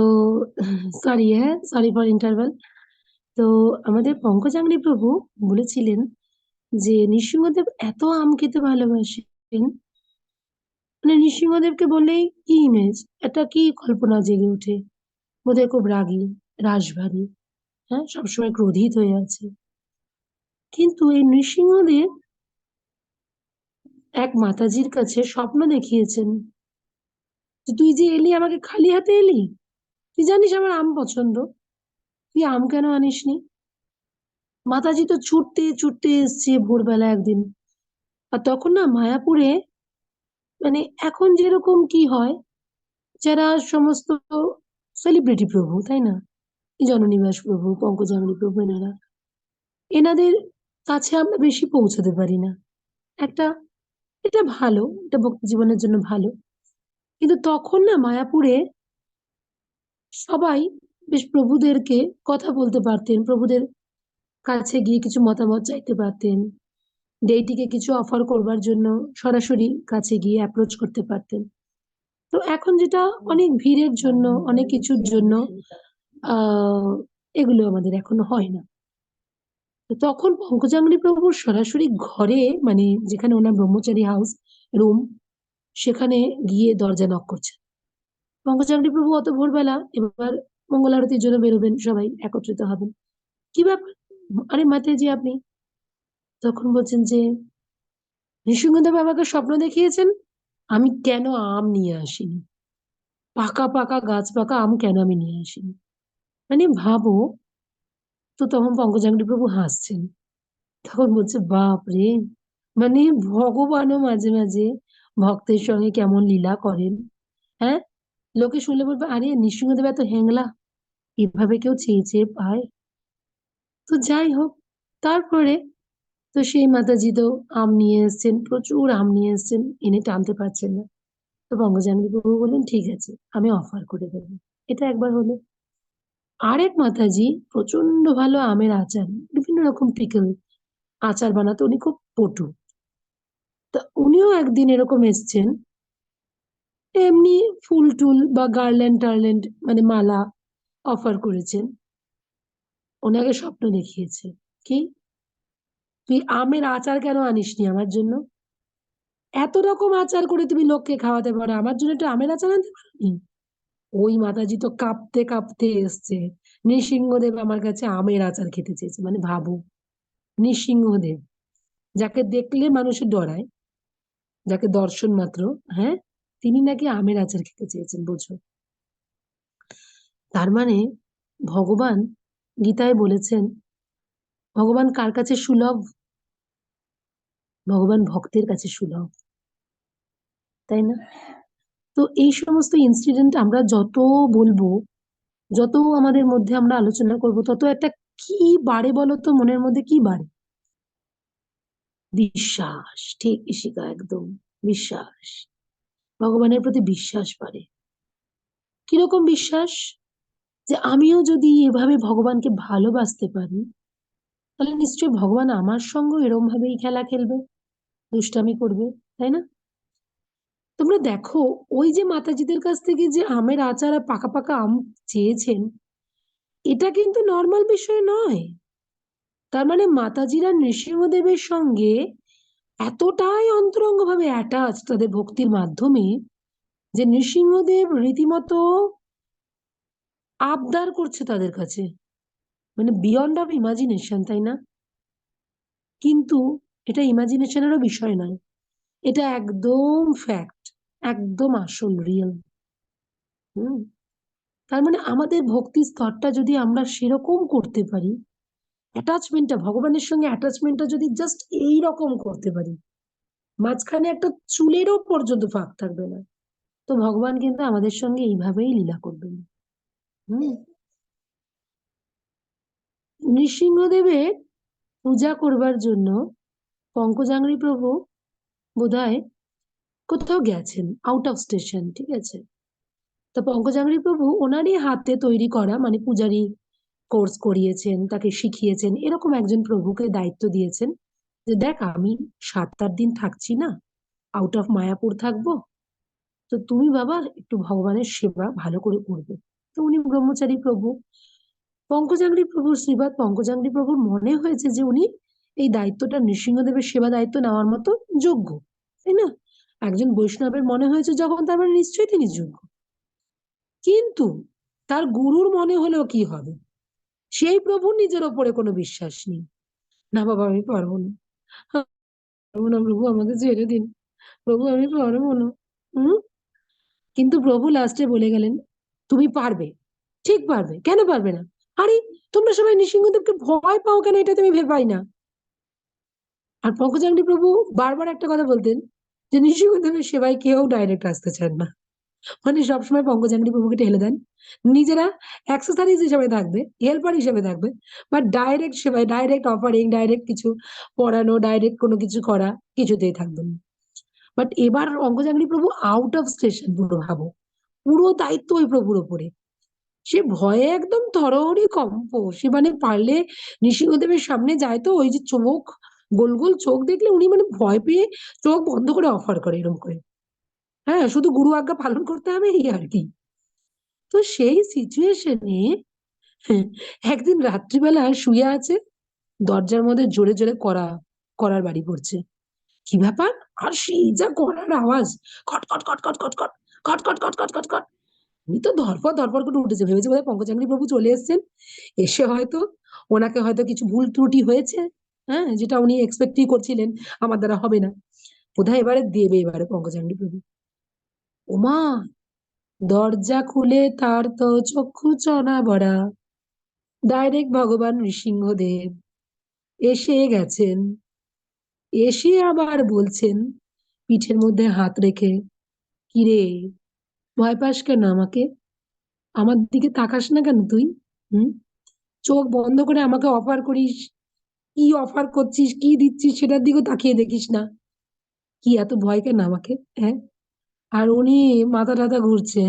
সরি, হ্যাঁ, সরি ফর ইন্টারভাল। তো আমাদের পঙ্কজাঙ্ঘ্রি প্রভু বলেছিলেন যে নৃসিংহদেব এত আম খেতে ভালোবাসেন, মানে নৃসিংহদেবকে বললেই কি ইমেজ, এটা কি কল্পনা জেগে ওঠে, বোধহয় খুব রাগী, রাশভারী, হ্যাঁ, সবসময় ক্রোধিত হয়ে আছে। কিন্তু এই নৃসিংহদেব এক মাতাজির কাছে স্বপ্ন দেখিয়েছেন যে তুই যে এলি আমাকে খালি হাতে এলি, তুই জানিস আমার আম পছন্দ, তুই আম কেন আনিসনি? মাতাজি তো ছুটতে ছুটতে এসছে ভোরবেলা একদিন। আর তখন না মায়াপুরে, মানে এখন যেরকম কি হয়, যারা সমস্ত সেলিব্রিটি প্রভু, তাই না, জননিবাস প্রভু, পঙ্কজাঙ্ঘ্রি প্রভু, এনাদের কাছে আমরা বেশি পৌঁছতে পারি না। একটা, এটা ভালো, এটা ভক্তি জীবনের জন্য ভালো, কিন্তু তখন না মায়াপুরে সবাই বেশ প্রভুদেরকে কথা বলতে পারতেন, প্রভুদের কাছে গিয়ে কিছু মতামত চাইতে পারতেন, ডেইটিকে কিছু অফার করবার জন্য সরাসরি কাছে গিয়ে অ্যাপ্রোচ করতে পারতেন। তো এখন যেটা অনেক ভিড়ের জন্য, অনেক কিছুর জন্য আহ এগুলো আমাদের এখন হয় না। তো তখন পঙ্কজাঙ্ঘ্রি প্রভুর সরাসরি ঘরে, মানে যেখানে ওনার ব্রহ্মচারী হাউস রুম, সেখানে গিয়ে দরজা নক করছে। পঙ্কজাঙ্ঘ্রি প্রভু অত ভোরবেলা, এবার মঙ্গল আরতির জন্য বেরোবেন, সবাই একত্রিত হবেন, কি ব্যাপার, আরে মাতাজি আপনি? তখন বলছেন যে নৃসিংহদেব আমাকে স্বপ্ন দেখিয়েছেন, আমি কেন আম নিয়ে আসিনি, পাকা পাকা গাছ পাকা আম কেন আমি নিয়ে আসিনি, মানে ভাবো। তো তখন পঙ্কজাঙ্ঘ্রি প্রভু হাসছেন, তখন বলছে বাপ রে, মানে ভগবানও মাঝে মাঝে ভক্তের সঙ্গে কেমন লীলা করেন, হ্যাঁ। লোকে শুনলে বলবে আরে নৃসিংহদেব এত হ্যাংলা, এভাবে কেউ চেয়ে চেয়ে পায়? তো যাই হোক, তারপরে তো সেই মাতাজি তো আম নিয়ে এসছেন, প্রচুর আম নিয়ে এসছেন, এনে টানতে পারছেন না। তো পঙ্কজাঙ্ঘ্রি প্রভু বললেন ঠিক আছে, আমি অফার করে দেবো। এটা একবার হলো। আরেক মাতাজি প্রচন্ড ভালো আমের আচার, বিভিন্ন রকম পিকল আচার বানাতে উনি খুব পটু। তা উনিও একদিন এরকম এসছেন, এমনি ফুল টুল বা গার্ল্যান্ড টার্ল্যান্ড, মানে মালা অফার করেছেন। ওনাকে স্বপ্ন দেখিয়েছে কি, তুই আমের আচার কেন আনিসনি আমার জন্য? এত রকম আচার করে তুমি লোককে খাওয়াতে পারো, আমার জন্য একটা আমের আচার আনতে পারোনি? ওই মাতাজি তো কাঁপতে কাঁপতে এসছে, নৃসিংহদেব আমার কাছে আমের আচার খেতে চেয়েছে, মানে ভাবো, নৃসিংহদেব যাকে দেখলে মানুষের ডরায়, যাকে দর্শন মাত্র, হ্যাঁ, তিনি নাকি আমের আচার খেতে চেয়েছেন, বোঝো। তার মানে ভগবান গীতায় বলেছেন, ভগবান কার কাছে সুলভ? ভগবান ভক্তের কাছে সুলভ, তাই না? তো এই সমস্ত ইনসিডেন্ট আমরা যত বলবো, যত আমাদের মধ্যে আমরা আলোচনা করব, তত একটা কি বাড়ে বলতো, মনের মধ্যে কি বাড়ে? বিশ্বাস, ঠিক ইশিকা, একদম বিশ্বাস, ভগবানের প্রতি বিশ্বাস বাড়ে। কিরকম বিশ্বাস? যে আমিও যদি এভাবে ভগবানকে ভালোবাসতে পারি, তাহলে নিশ্চয়ই ভগবান আমার সঙ্গে এরকম ভাবেই খেলা খেলবে, দুষ্টামি করবে, তাই না? তোমরা দেখো, ওই যে মাতাজিদের কাছ থেকে যে আমের আচার আর পাকা পাকা আম চেয়েছেন, এটা কিন্তু নর্মাল বিষয় নয়। তার মানে মাতাজিরা নৃসিংহদেবের সঙ্গে এতটাই অন্তরঙ্গ ভাবে অ্যাটাচ তাদের ভক্তির মাধ্যমে, যে নৃসিংহদেব রীতিমতো আবদার করছে তাদের কাছে, মানে বিয়ন্ড অফ ইমাজিনেশন, তাই না? কিন্তু এটা ইমাজিনেশনেরও বিষয় নয়, এটা একদম ফ্যাক্ট, একদম আসল, রিয়েল। হুম তার মানে আমাদের ভক্তি স্তরটা যদি আমরা সেরকম করতে পারি, অ্যাটাচমেন্টটা, ভগবানের সঙ্গে অ্যাটাচমেন্টটা যদি জাস্ট এইরকম করতে পারি, মাঝখানে একটা চুলেরও পর্যন্ত ফাঁক থাকবে না, তো ভগবান কিন্তু আমাদের সঙ্গে এইভাবেই লীলা করবেন। হুম নৃসিংহদেবের পূজা করবার জন্য পঙ্কজাঙ্ঘ্রি প্রভু বোধহয় কোথাও গেছেন, আউট অফ স্টেশন, ঠিক আছে? তো পঙ্কজাঙ্ঘ্রি প্রভু ওনারই হাতে তৈরি করা, মানে পূজারি কোর্স করিয়েছেন, তাকে শিখিয়েছেন, এরকম একজন প্রভুকে দায়িত্ব দিয়েছেন যে দেখ, আমি 7-8 দিন থাকছি না, আউট অফ মায়াপুর থাকবো, তো তুমি বাবা একটু ভগবানের সেবা ভালো করে করবে। তো উনি ব্রহ্মচারী প্রভু, পঙ্কজাঙ্ঘ্রি প্রভুর, শ্রীপাদ পঙ্কজাঙ্ঘ্রি প্রভুর মনে হয়েছে যে উনি এই দায়িত্বটা, নৃসিংহদেবের সেবা দায়িত্ব নেওয়ার মতো যোগ্য, তাই না? একজন বৈষ্ণবের মনে হয়েছে যখন, তার মানে নিশ্চয়ই তিনি যোগ্য। কিন্তু তার গুরুর মনে হলেও কি হবে, সেই প্রভুর নিজের ওপরে কোনো বিশ্বাস নেই। না বাবা, আমি পারবো না, পারবো না প্রভু, আমাকে ছেড়ে দিন, প্রভু আমি পারবো না। হম কিন্তু প্রভু লাস্টে বলে গেলেন, তুমি পারবে, ঠিক পারবে, কেন পারবে না? আরে তোমরা সবাই নৃসিংহদেবকে ভয় পাও কেন, এটা তুমি ভেবে পাই না। আর পঙ্কজাঙ্ঘ্রি প্রভু বারবার একটা কথা বলতেন, যে নৃসিংহদেবের সেবায় কেউ ডাইরেক্ট আসতে চান না, মানে সবসময় পঙ্কজাঙ্ঘ্রি প্রভুকে ঠেলে দেন, নিজেরা অ্যাক্সেসরিজ হিসেবে থাকবে, হেল্পার হিসেবে থাকবে, বাট ডাইরেক্ট সেবায়, ডাইরেক্ট অফারিং, ডাইরেক্ট কিছু পড়ানো, ডাইরেক্ট কোনো কিছু করা, কিছুতেই থাকবেন না। বাট এবার পঙ্কজাঙ্ঘ্রি প্রভু আউট অফ স্টেশন, পুরো ভাবো, পুরো দায়িত্ব ওই প্রভুর ওপরে। সে ভয়ে একদম থরহরি কম্প, সে মানে পারলে নৃসিংহদেবের সামনে যায় তো ওই যে চোখ, গোল গোল চোখ দেখলে উনি মানে ভয় পেয়ে চোখ বন্ধ করে অফার করে, এরকম করে। হ্যাঁ, শুধু গুরু আজ্ঞা পালন করতে হবে, এই আর কি। তো সেই সিচুয়েশনে একদিন রাত্রিবেলা শুয়ে আছে, দরজার মধ্যে জোরে জোরে করার বাড়ি পড়ছে। কি ব্যাপার? আর সেই যা করার আওয়াজ, খট খট খট খট খট খট খট খট খট খট খট খট। উনি তো ধরপড় ধরপড় করে উঠেছে, ভেবেছে বোধহয় পঙ্কজাঙ্ঘ্রি প্রভু চলে এসেছেন, এসে হয়তো ওনাকে হয়তো কিছু ভুল ত্রুটি হয়েছে, হ্যাঁ, যেটা উনি এক্সপেক্টই করছিলেন আমার দ্বারা হবে না, বোধহয় এবারে দেবে, এবারে পঙ্কজাঙ্ঘ্রি প্রভু। ওমা, দরজা খুলে তার তো চক্ষু চনা ভরা, ডাইরেক্ট ভগবান নৃসিংহদেব এসে গেছেন, এসে আবার বলছেন পিঠের মধ্যে হাত রেখে, কিরে, ভয় পাস কেন আমাকে? আমার দিকে তাকাস না কেন তুই? হুম চোখ বন্ধ করে আমাকে অফার করিস, কি অফার করছিস, কি দিচ্ছিস, সেটার দিকেও তাকিয়ে দেখিস না, কি এত ভয় কেন আমাকে? হ্যাঁ। আর উনি মাথা টাথা ঘুরছে,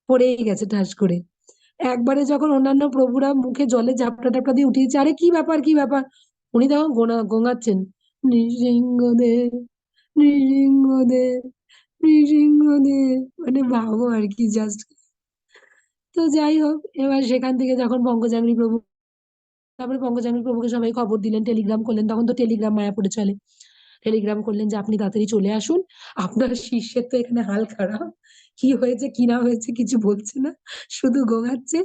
পড়েই গেছে ঠাস করে। একবারে যখন অন্যান্য প্রভুরা মুখে জলে ঝাপটা টাপটা দিয়ে উঠিয়েছে, আরে কি ব্যাপার, কি ব্যাপার, উনি তখন গোঙাচ্ছেন, নৃসিংহদেব, নৃসিংহদেব, নৃসিংহদেব, মানে ভাবো আর কি, জাস্ট। তো যাই হোক, এবার সেখান থেকে যখন পঙ্কজাঙ্ঘ্রি প্রভু, তারপরে পঙ্কজাঙ্ঘ্রি প্রভুকে সবাই খবর দিলেন, টেলিগ্রাম করলেন, তখন তো টেলিগ্রাম মায়াপুরে চলে, টেলিগ্রাম করলেন যে আপনি তাড়াতাড়ি চলে আসুন, আপনার শিষ্যের তো এখানে হাল খারাপ, কি হয়েছে কি না হয়েছে কিছু বলছে না, শুধু গোঙাচ্ছে,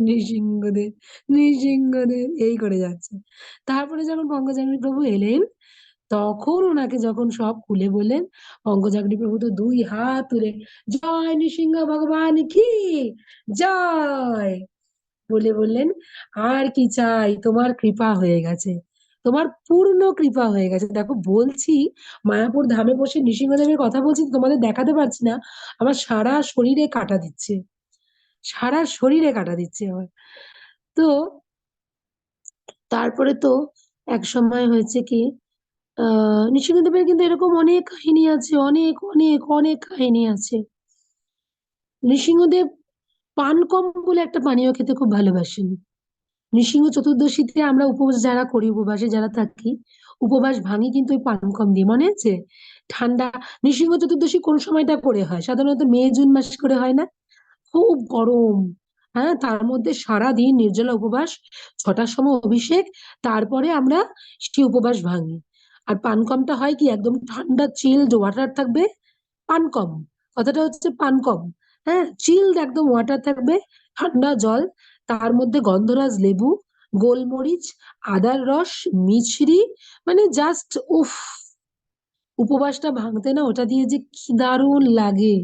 নৃসিংহদেব, নৃসিংহদেব এই করে যাচ্ছে। তারপরে যখন পঙ্কজাঙ্ঘ্রি প্রভু এলেন, তখন ওনাকে যখন সব খুলে বললেন, পঙ্কজাঙ্ঘ্রি প্রভু তো 2 হাত তুলে, জয় নৃসিংহ ভগবান কি জয় বলে বললেন, আর কি চাই, তোমার কৃপা হয়ে গেছে, তোমার পূর্ণ কৃপা হয়ে গেছে। দেখো বলছি, মায়াপুর ধামে বসে নৃসিংহদেবের কথা বলছি, তোমাদের দেখাতে পারছি না, আমার সারা শরীরে কাটা দিচ্ছে, সারা শরীরে কাটা দিচ্ছে আমার। তো তারপরে তো এক সময় হয়েছে কি, নৃসিংহদেবের কিন্তু এরকম অনেক কাহিনী আছে, অনেক অনেক অনেক কাহিনী আছে। নৃসিংহদেব পানকম বলে একটা পানীয় খেতে খুব ভালোবাসেন। নৃসিংহ চতুর্দশীতে আমরা উপবাস যারা করি, উপবাসে যারা থাকি, উপবাস ভাঙি কিন্তু ওই পানকম দিয়ে, মনে আছে? ঠান্ডা, নৃসিংহ চতুর্দশী কোন সময়টা করে হয়, সাধারণত মে জুন মাস করে হয় না? খুব গরম, হ্যাঁ, তার মধ্যে সারা দিন নির্জলা উপবাস, 6টার সময় অভিষেক, তারপরে আমরা সেই উপবাস ভাঙি। আর পানকমটা হয় কি, একদম ঠান্ডা চিল্ড ওয়াটার থাকবে, পানকম, কথাটা হচ্ছে পানকম। হ্যাঁ, চিলড একদম ওয়াটার থাকবে, ঠান্ডা জল, তার মধ্যে গন্ধরাজ লেবু, গোলমরিচ, আদার রস, মিছরি, মানে জাস্ট উফ, উপবাসটা ভাঙতে না ওটা দিয়ে যে কি দারুণ লাগে।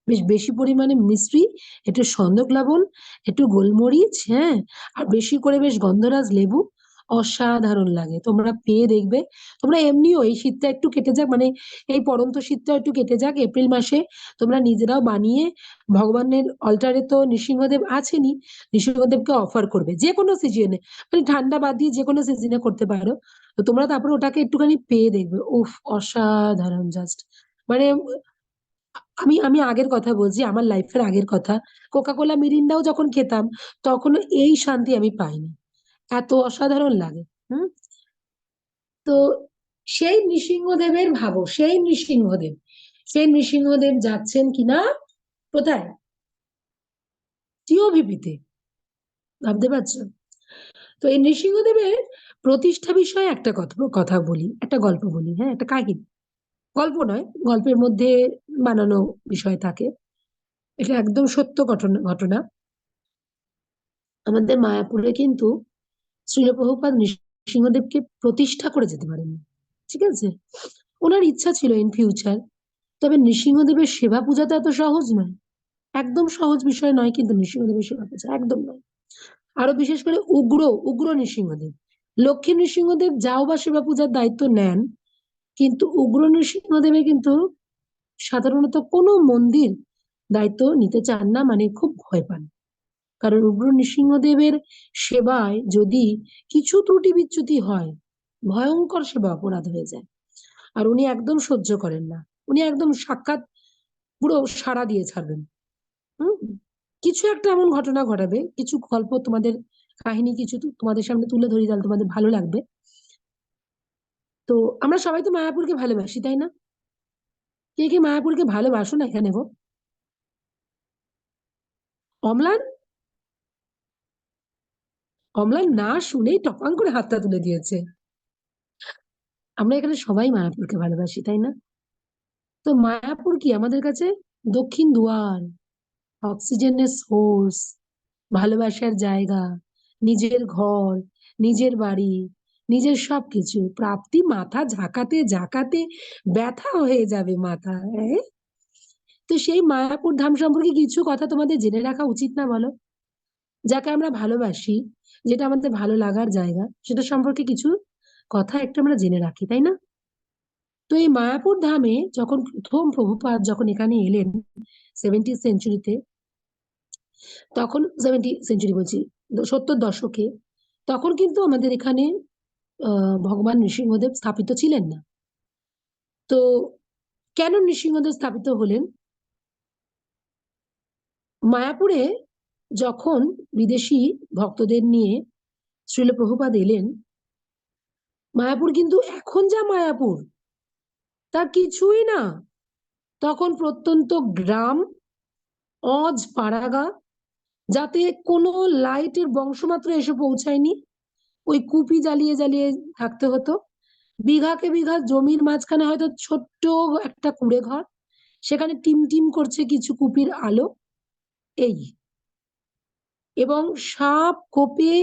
বেশ বেশি পরিমাণে মিশ্রি, একটু সন্দক লবণ, একটু গোলমরিচ, হ্যাঁ, আর বেশি করে বেশ গন্ধরাজ লেবু, অসাধারণ লাগে। তোমরা পেয়ে দেখবে। তোমরা এমনিও এই শীতটা একটু কেটে যাক, মানে এই পড়ন্ত শীতটা একটু কেটে যাক, এপ্রিল মাসে তোমরা নিজেরাও বানিয়ে ভগবানের অল্টারে তো নৃসিংহদেব আছেনই, নৃসিংহদেবকে অফার করবে যে কোনো সিজনে, মানে ঠান্ডা বাদ দিয়ে যে কোনো সিজনে করতে পারো। তো তোমরা তারপরে ওটাকে একটুখানি পেয়ে দেখবে, উফ, অসাধারণ জাস্ট। মানে আমি আমি আগের কথা বলছি, আমার লাইফের আগের কথা। কোকা কোলা মিরিন্ডাও যখন খেতাম, তখনও এই শান্তি আমি পাইনি, এত অসাধারণ লাগে। হুম। তো সেই নৃসিংহদেবের ভাবো, সেই নৃসিংহদেব যাচ্ছেন কিনা কোথায়? টিওভিপিতে। ভাবতে পারছো? তো এই নৃসিংহদেবের প্রতিষ্ঠা বিষয়ে একটা কথা কথা বলি, একটা গল্প বলি, হ্যাঁ, একটা কাহিনী। গল্প নয়, গল্পের মধ্যে বানানো বিষয় থাকে। এটা একদম সত্য ঘটনা ঘটনা। আমাদের মায়াপুরে কিন্তু শ্রীল প্রভুপাদ নৃসিংহদেবকে প্রতিষ্ঠা করে যেতে পারেন, ঠিক আছে? ওনার ইচ্ছা ছিল ইন ফিউচার, তবে নৃসিংহদেবের সেবা পূজা তো এত সহজ নয়, একদম সহজ বিষয় নয় কিন্তু নৃসিংহদেবের সেবা পূজা, একদম নয়। আরো বিশেষ করে উগ্র উগ্র নৃসিংহদেব, লক্ষ্মী নৃসিংহদেব যাও বা সেবা পূজার দায়িত্ব নেন, কিন্তু উগ্র নৃসিংহদেবে কিন্তু সাধারণত কোনো মন্দির দায়িত্ব নিতে চান না, মানে খুব ভয় পান। কারণ উগ্র নৃসিংহদেবের সেবায় যদি কিছু ত্রুটি বিচ্যুতি হয়, ভয়ঙ্কর সেবা অপরাধ হয়ে যায়। আর উনি একদম সহ্য করেন না, উনি একদম সাক্ষাৎ পুরো সাড়া দিয়ে ছাড়বেন। হুম। কিছু একটা এমন ঘটনা ঘটাবে, কিছু গল্প তোমাদের, কাহিনী কিছু তোমাদের সামনে তুলে ধরি, তাহলে তোমাদের ভালো লাগবে। তো আমরা সবাই তো মায়াপুরকে ভালোবাসি, তাই না? কে কে মায়াপুরকে ভালোবাসো না এখানে গো? অম্লান, অম্লান না শুনেই টপাং করে হাতটা তুলে দিয়েছে। আমরা এখানে সবাই মায়াপুরকে ভালোবাসি, তাই না? তো মায়াপুর কি আমাদের কাছে দক্ষিণ দুয়ার, অক্সিজেনের সোর্স, ভালোবাসার জায়গা, নিজের ঘর, নিজের বাড়ি, নিজের সবকিছু প্রাপ্তি। মাথা ঝাঁকাতে ঝাঁকাতে ব্যথা হয়ে যাবে মাথা, হ্যাঁ? তো সেই মায়াপুর ধাম সম্পর্কে কিছু কথা তোমাদের জেনে রাখা উচিত না, বলো? যাকে আমরা ভালোবাসি, যেটা আমাদের ভালো লাগার জায়গা, সেটা সম্পর্কে কিছু কথা একটু আমরা জেনে রাখি, তাই না? তো এই মায়াপুর ধামে যখন প্রথম প্রভুপাদ যখন এখানে এলেন 70 সেঞ্চুরিতে, তখন 70 সেঞ্চুরি বলছি, 70 দশকে, তখন কিন্তু আমাদের এখানে ভগবান নৃসিংহদেব স্থাপিত ছিলেন না। তো কেন নৃসিংহদেব স্থাপিত হলেন? মায়াপুরে যখন বিদেশি ভক্তদের নিয়ে শ্রীল প্রভুপাদ এলেন, মায়াপুর কিন্তু এখন যা মায়াপুর তা কিছুই না। তখন প্রত্যন্ত গ্রাম, অজ পাড়াগা, যাতে কোনো লাইটের বংশমাত্র এসে পৌঁছায়নি, ওই কুপি জ্বালিয়ে জ্বালিয়ে থাকতে হতো। বিঘাকে বিঘা জমির মাঝখানে হয়তো ছোট্ট একটা কুঁড়ে ঘর, সেখানে টিম টিম করছে কিছু কুপির আলো, এই। এবং সাপ কোপে,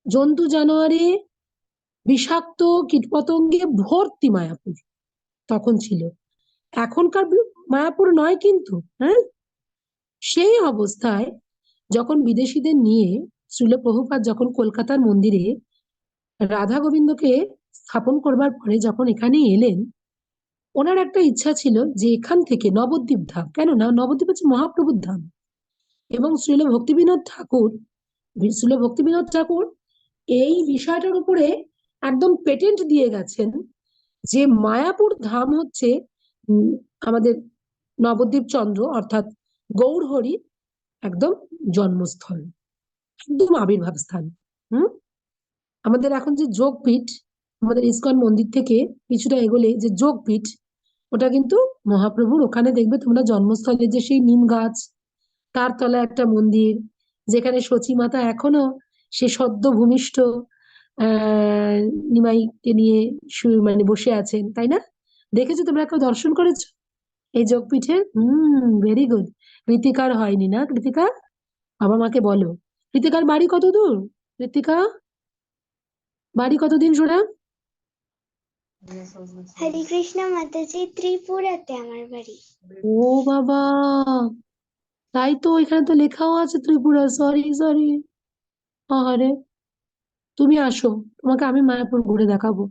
জন্তু জানোয়ারে, বিষাক্ত কীটপতঙ্গে ভর্তি মায়াপুর তখন ছিল। এখনকার মায়াপুর নয় কিন্তু, হ্যাঁ। সেই অবস্থায় যখন বিদেশিদের নিয়ে শ্রীল প্রভুপাদ যখন কলকাতার মন্দিরে রাধা গোবিন্দকে স্থাপন করবার পরে যখন এখানে এলেন, ওনার একটা ইচ্ছা ছিল যে এখান থেকে নবদ্বীপ ধাম, কেন না, নবদ্বীপ হচ্ছে মহাপ্রভুর ধাম। এবং শ্রীল ভক্তিবিনোদ ঠাকুর এই বিষয়টার উপরে একদম পেটেন্ট দিয়ে গেছেন যে মায়াপুর ধাম হচ্ছে আমাদের নবদ্বীপ চন্দ্র অর্থাৎ গৌরহরি একদম জন্মস্থল, একদম আবির্ভাব স্থান। হুম। আমাদের এখন যে যোগপীঠ, আমাদের ইসকন মন্দির থেকে কিছুটা এগোলে যে যোগপীঠ, ওটা কিন্তু মহাপ্রভুর ওখানে দেখবে তোমরা জন্মস্থলে যে সেই নিম গাছ, তার তলায় একটা মন্দির, যেখানে সচী মাতা এখনো সে সদ্য ভূমিষ্ঠ আহ নিমাইকে নিয়ে মানে বসে আছেন, তাই না? দেখেছো তোমরা? কেউ দর্শন করেছো? এই যোগপীঠে ভেরি গুড। কৃতিকার হয়নি না? কৃতিকা, বাবা মাকে বলো। কৃতিকার বাড়ি কত দূর? কৃতিকা, বাড়ি কতদিন সোনা? হরে কৃষ্ণ মাতাজি, ত্রিপুরাতে আমার বাড়ি। ও বাবা, তাই তো, এখানে তো লেখাও আছে ত্রিপুরা। Sorry sorry. আরে, তুমি আসো, তোমাকে আমি মায়াপুর ঘুরে দেখাবো।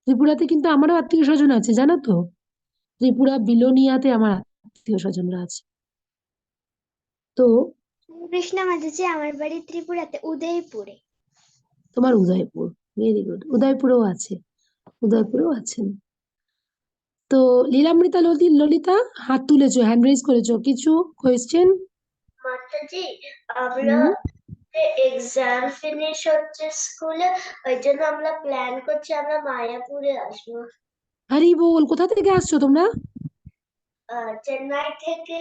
ত্রিপুরাতে কিন্তু আমারও আত্মীয় স্বজন আছে, জানো তো? ত্রিপুরা বিলোনিয়াতে আমার আত্মীয় স্বজনরা আছে। তো হরে কৃষ্ণ মাতাজি, আমার বাড়ি ত্রিপুরাতে, উদয়পুরে। তোমার উদয়পুর, ভেরি গুড। উদয়পুরেও আছে, উদয়পুরেও আছেন। তো লীলামৃতা, ললিতা হাত তুলেছো, হ্যান্ড রেজ করেছো, কিছু কোয়েশ্চেন? মাতাজি, আমরা এক্সাম ফিনিশ হচ্ছে স্কুলে, ওই জন্য আমরা প্ল্যান করছি আমরা মায়াপুরে আসবো। হরি বল, কোথা থেকে আসছো তোমরা? চেন্নাই থেকে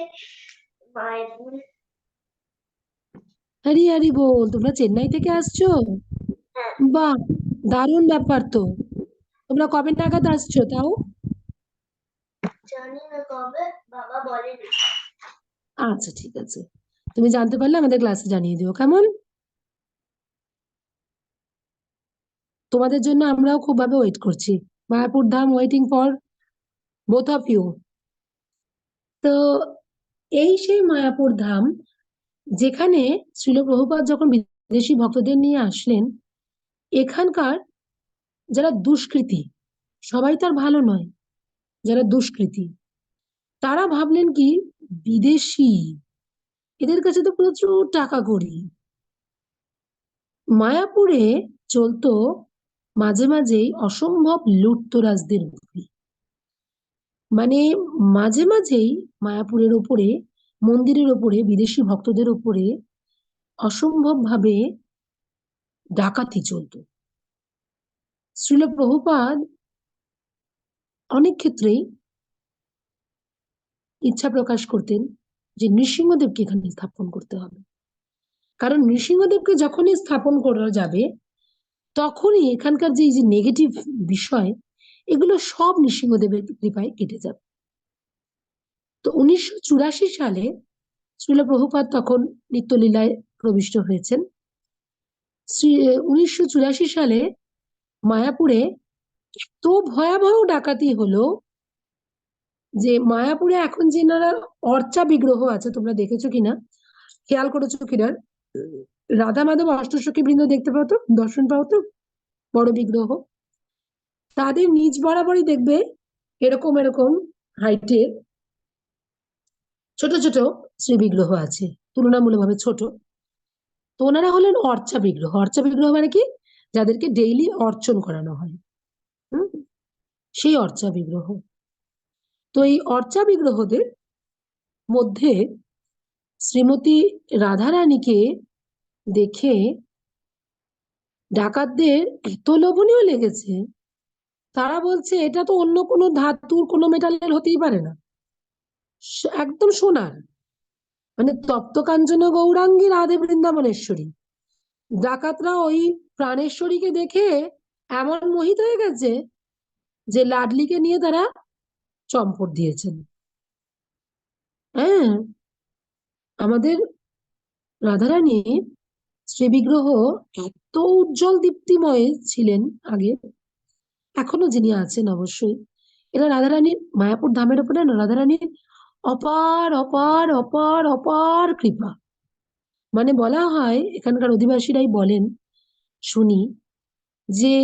মায়াপুর। হরি হরি বল, তোমরা চেন্নাই থেকে আসছো? হ্যাঁ, বাহ, দারুণ ব্যাপার তো। তোমরা কবে নাগাদ আসছো তাও? জানি না কবে, বাবা বলেনি। আচ্ছা ঠিক আছে, তুমি জানতে পারলে আমাদের ক্লাসে জানিয়ে দিও, কেমন? তোমাদের জন্য আমরাও খুব ভাবে ওয়েট করছি। Mayapur Dham waiting for both of you. তো এই সেই মায়াপুর ধাম, যেখানে শ্রীল প্রভুপাদ যখন বিদেশি ভক্তদের নিয়ে আসলেন, এখানকার যারা দুষ্কৃতী, সবাই তার ভালো নয়, যারা দুষ্কৃতী তারা ভাবলেন কি, বিদেশি, এদের কাছে তো প্রচুর টাকা কড়ি। মায়াপুরে চলতো মাঝে মাঝেই অসম্ভব লুটতরাজদের ঘুরি। মানে মাঝে মাঝেই মায়াপুরের ওপরে, মন্দিরের ওপরে, বিদেশি ভক্তদের ওপরে অসম্ভব ভাবে ডাকাতি চলতো। শ্রীল প্রভুপাদ অনেক ক্ষেত্রেই ইচ্ছা প্রকাশ করতেন যে নৃসিংহদেবকে এখানে স্থাপন করতে হবে। কারণ নৃসিংহদেবকে যখনই স্থাপন করা যাবে, তখনই এখানকার যে এই যে নেগেটিভ বিষয়, এগুলো সব নৃসিংহদেবের কৃপায় কেটে যাবে। তো 1984 সালে শ্রীল প্রভুপাদ তখন নিত্যলীলায় প্রবিষ্ট হয়েছেন। 1984 সালে মায়াপুরে এত ভয়াবহ ডাকাতি হলো যে মায়াপুরে এখন যে নানা অর্চা বিগ্রহ আছে, তোমরা দেখেছো কিনা, খেয়াল করেছো কিনা, রাধা মাধব অষ্টসখী বৃন্দ দেখতে পাও তো, দর্শন পাও তো, বড় বিগ্রহ, তাদের নিচ বরাবরই দেখবে এরকম এরকম হাইটের ছোট ছোট শ্রী বিগ্রহ আছে, তুলনামূলকভাবে ছোট। তো ওনারা হলেন অর্চা বিগ্রহ। অর্চা বিগ্রহ মানে কি? যাদেরকে ডেইলি অর্চন করানো হয়, হুম, সেই অর্চা বিগ্রহ। তো এই অর্চা বিগ্রহদের মধ্যে শ্রীমতী রাধারানীকে দেখে ডাকাতদের এত লোভনীয় লেগেছে, তারা বলছে এটা তো অন্য কোনো ধাতুর, কোনো মেটালের হতেই পারে না, একদম সোনার, মানে তপ্ত কাঞ্চন গৌরাঙ্গী রাধে বৃন্দাবনেশ্বরী। ডাকাতরা ওই প্রাণেশ্বরীকে দেখে এমন মোহিত হয়ে গেছে যে লাডলিকে নিয়ে তারা চম্পট দিয়েছেন। হ্যাঁ, আমাদের রাধারানী শ্রীবিগ্রহ এত উজ্জ্বল দীপ্তিময় ছিলেন আগে, এখনো যিনি আছেন অবশ্যই। এটা রাধারানীর, মায়াপুর ধামের উপরে না রাধারানীর অপার অপার অপার অপার কৃপা। মানে বলা হয়, এখানকার অধিবাসীরাই বলেন, শুনি, যে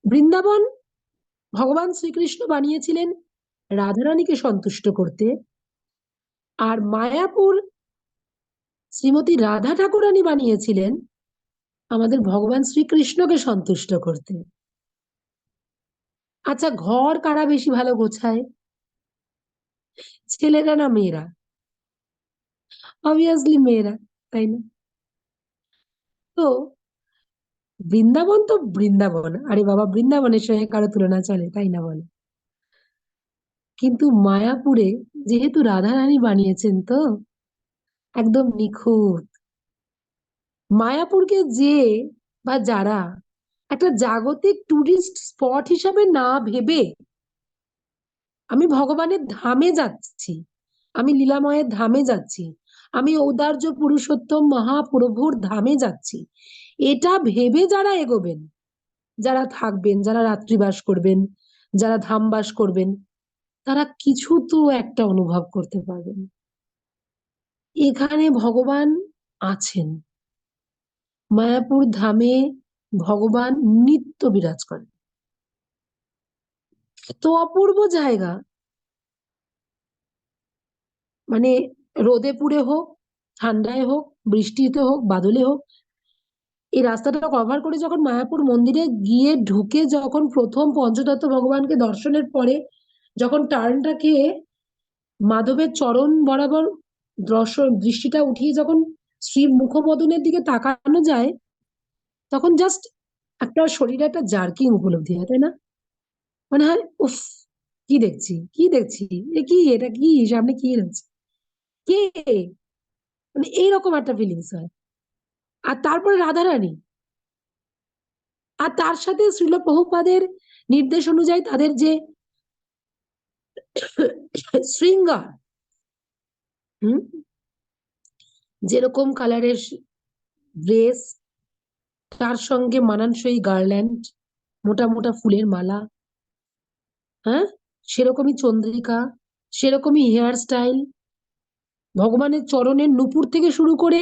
বৃন্দাবন ভগবান শ্রীকৃষ্ণ বানিয়েছিলেন রাধারানীকে সন্তুষ্ট করতে, আর মায়াপুর শ্রীমতী রাধা ঠাকুরানী বানিয়েছিলেন আমাদের ভগবান শ্রীকৃষ্ণকে সন্তুষ্ট করতে। আচ্ছা, ঘর কারা বেশি ভালো গোছায়, ছেলেরা না মেয়েরা? অবভিয়াসলি মেয়েরা, তাই না? তো বৃন্দাবন তো বৃন্দাবন, আরে বাবা, বৃন্দাবনের সঙ্গে কারো তুলনা চলে, তাই না বলে? কিন্তু মায়াপুরে যেহেতু রাধারানী বানিয়েছেন, তো একদম নিখুঁত। মায়াপুরকে যে বা যারা একটা জাগতিক টুরিস্ট স্পট হিসাবে না ভেবে আমি ভগবানের ধামে যাচ্ছি, আমি লীলাময়ের ধামে যাচ্ছি, আমি ঔদার্য পুরুষোত্তম মহাপ্রভুর ধামে যাচ্ছি, এটা ভেবে যারা এগোবেন, যারা থাকবেন, যারা রাত্রিবাস করবেন, যারা ধামবাস করবেন, তারা কিছু তো একটা অনুভব করতে পারবেন। এখানে ভগবান আছেন, মায়াপুর ধামে ভগবান নিত্য বিরাজ করেন। তো অপূর্ব জায়গা, মানে রোদে পুড়ে হোক, ঠান্ডায় হোক, বৃষ্টিতে হোক, বাদলে হোক, এই রাস্তাটা কভার করে যখন মায়াপুর মন্দিরে গিয়ে ঢুকে যখন প্রথম পঞ্চতত্ত্ব ভগবানকে দর্শনের পরে যখন টার্নটা খেয়ে মাধবের চরণ বরাবর দৃষ্টিটা উঠিয়ে যখন শ্রী মুখমদনের দিকে তাকানো যায়, তখন জাস্ট একটা শরীরে একটা জার্কিং উপলব্ধি হয়, তাই না? মনে হয় উফ, কি দেখছি, কি দেখছি, এটা কি, সামনে কি রয়েছে, কে, মানে এইরকম একটা ফিলিংস হয়। আর তারপরে রাধারানী, আর তার সাথে শ্রীল প্রভুপাদের নির্দেশ অনুযায়ী তাদের যে শৃঙ্গার, হুম, যেরকম কালারের ড্রেস, তার সঙ্গে মানানসই গার্ল্যান্ড, মোটা মোটা ফুলের মালা, হ্যাঁ, সেরকমই চন্দ্রিকা, সেরকমই হেয়ার স্টাইল, ভগবানের চরণের নূপুর থেকে শুরু করে,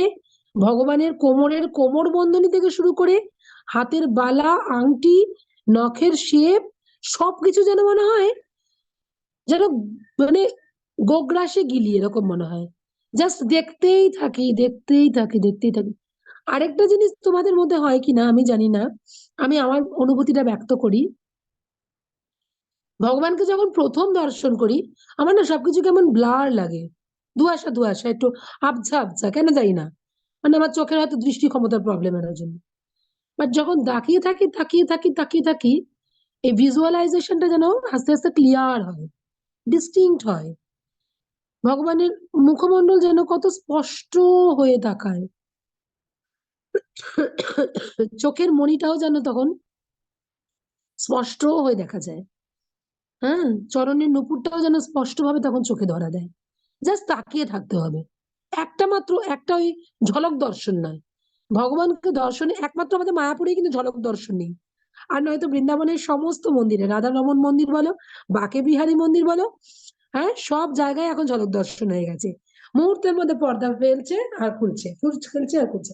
ভগবানের কোমরের কোমর বন্ধনী থেকে শুরু করে, হাতের বালা, আংটি, নখের শেপ, সবকিছু যেন মনে হয় যেন মানে গোগ্রাসে গিলি, এরকম মনে হয়। জাস্ট দেখতেই থাকি, দেখতেই থাকি, দেখতেই থাকি। আরেকটা জিনিস তোমাদের মধ্যে হয় কিনা আমি জানি না, আমি আমার অনুভূতিটা ব্যক্ত করি। ভগবানকে যখন প্রথম দর্শন করি, আমার না সবকিছু কেমন ব্লার লাগে, ধোঁয়াশা ধোঁয়াশা, একটু আবছা আবছা, কেন জানি না, মানে আমার চোখের হয়তো দৃষ্টি ক্ষমতার প্রবলেমের জন্য। বাট যখন তাকিয়ে থাকি তাকিয়ে থাকি তাকিয়ে থাকি, এই ভিজুয়ালাইজেশনটা যেন আস্তে আস্তে ক্লিয়ার হয়, ডিস্টিংক্ট হয়, ভগবানের মুখমণ্ডল যেন কত স্পষ্ট হয়ে তাকায়, চোখের মণিটাও যেন তখন স্পষ্ট হয়ে দেখা যায়, হ্যাঁ, চরণের নুপুরটাও যেন স্পষ্ট ভাবে তখন চোখে ধরা দেয়। জাস্ট তাকিয়ে থাকতে হবে, একটা মাত্র একটা ওই ঝলক দর্শন নয়, ভগবানকে দর্শনে একমাত্র আমাদের মায়াপুরেই কিন্তু ঝলক দর্শন নেই, আর নয়তো বৃন্দাবনের সমস্ত মন্দিরে, রাধা রমন মন্দির বলো, বাকে বিহারী মন্দির বলো, হ্যাঁ, সব জায়গায় এখন ঝলক দর্শন হয়ে গেছে, মুহূর্তের মধ্যে পর্দা ফেলছে আর খুলছে, খুলছে আর খুলছে।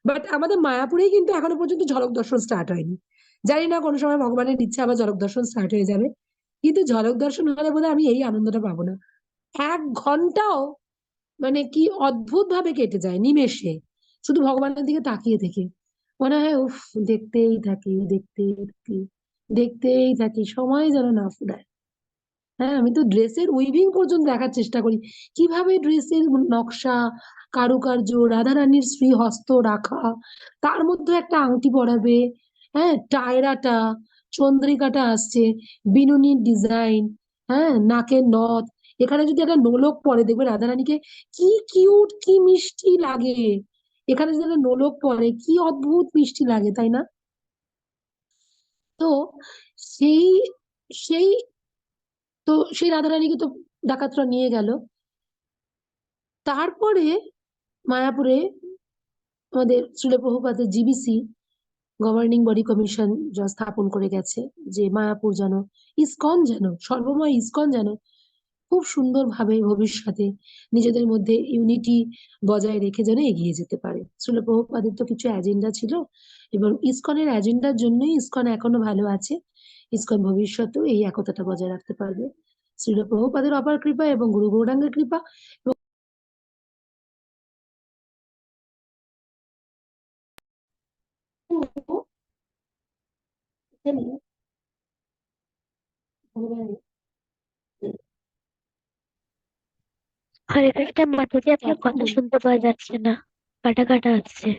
বাট আমাদের মায়াপুরেই কিন্তু এখনো পর্যন্ত ঝলক দর্শন স্টার্ট হয়নি। জানি না কোনো সময় ভগবানের ইচ্ছে আবার ঝলক দর্শন স্টার্ট হয়ে যাবে, কিন্তু ঝলক দর্শন হলে বোধহয় আমি এই আনন্দটা পাবো না। 1 ঘন্টাও মানে কি অদ্ভুত ভাবে কেটে যায় নিমেষে, শুধু ভগবানের দিকে তাকিয়ে থেকে মনে হয় উফ, দেখতেই থাকি, দেখতেই থাকি, দেখতেই থাকি, সময় যেন না ফুরায়। হ্যাঁ, আমি তো ড্রেসের উইভিং পর্যন্ত দেখার চেষ্টা করি, কিভাবে ড্রেসের নকশা, কারুকার্য, রাধারানীর শ্রীহস্ত রাখা, তার মধ্যে একটা আংটি পরাবে, হ্যাঁ, টায়রাটা, চন্দ্রিকাটা আসছে, বিনুনির ডিজাইন, হ্যাঁ, নাকের নথ, এখানে যদি একটা নোলক পরে দেখবে রাধারানীকে কি কিউট, কি মিষ্টি লাগে, এখানে যদি একটা নোলক পরে কি অদ্ভুত মিষ্টি লাগে, তাই না? তো সেই সেই তো সেই রাধারানীকে তো ডাকাতরা নিয়ে গেল। তারপরে মায়াপুরে আমাদের শ্রীল প্রভুপাদের জিবিসি, গভর্নিং বডি কমিশন, যা স্থাপন করে গেছে যে মায়াপুর যেন, ইসকন যেন, সর্বময় ইসকন যেন খুব সুন্দরভাবে ভবিষ্যতে নিজেদের মধ্যে ইউনিটি বজায় রেখে যেন এগিয়ে যেতে পারে। শ্রীল প্রভুপাদের তো কিছু এজেন্ডা ছিল, এবং ইসকনের এজেন্ডার জন্যই ইসকন এখনো ভালো আছে, ইসকন ভবিষ্যতেও এই একতাটা বজায় রাখতে পারবে শ্রীল প্রভুপাদের অপার কৃপা এবং গুরু গৌরাঙ্গের কৃপা। এখানে ভগবানের হরে কৃষ্ণ মাতাজি, আপনার কথা তখন শুনতে পাওয়া যাচ্ছে না, কাটা কাটা আসছে।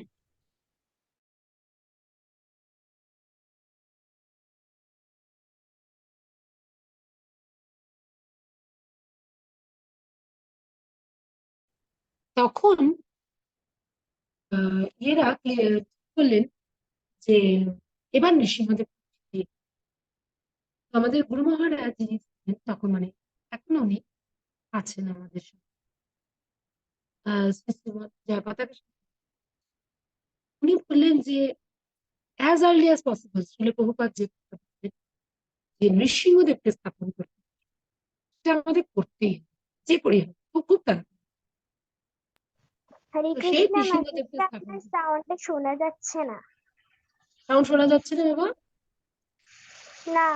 তখন এরা বললেন যে এবার নৃসিংহদেব, আমাদের গুরু মহারাজ যিনি ছিলেন তখন, মানে এখন উনি আছেন আমাদের সাথে। শ্রী শ্রীমৎ জয়পতাকা উনি বললেন যে as early as possible Srila Prabhupada যে নৃসিংহদেবকে স্থাপন করতে সেটা আমাদের করতেই হবে, যে করেই হোক, খুব তাড়াতাড়ি। হরে তো সেই কৃষ্ণ নৃসিংহদেবকে মাতাজি, স্থাপন আপনার করতে সাউন্ডটা শোনা যাচ্ছে না। সাউন্ড শোনা যাচ্ছে না বাবা? না,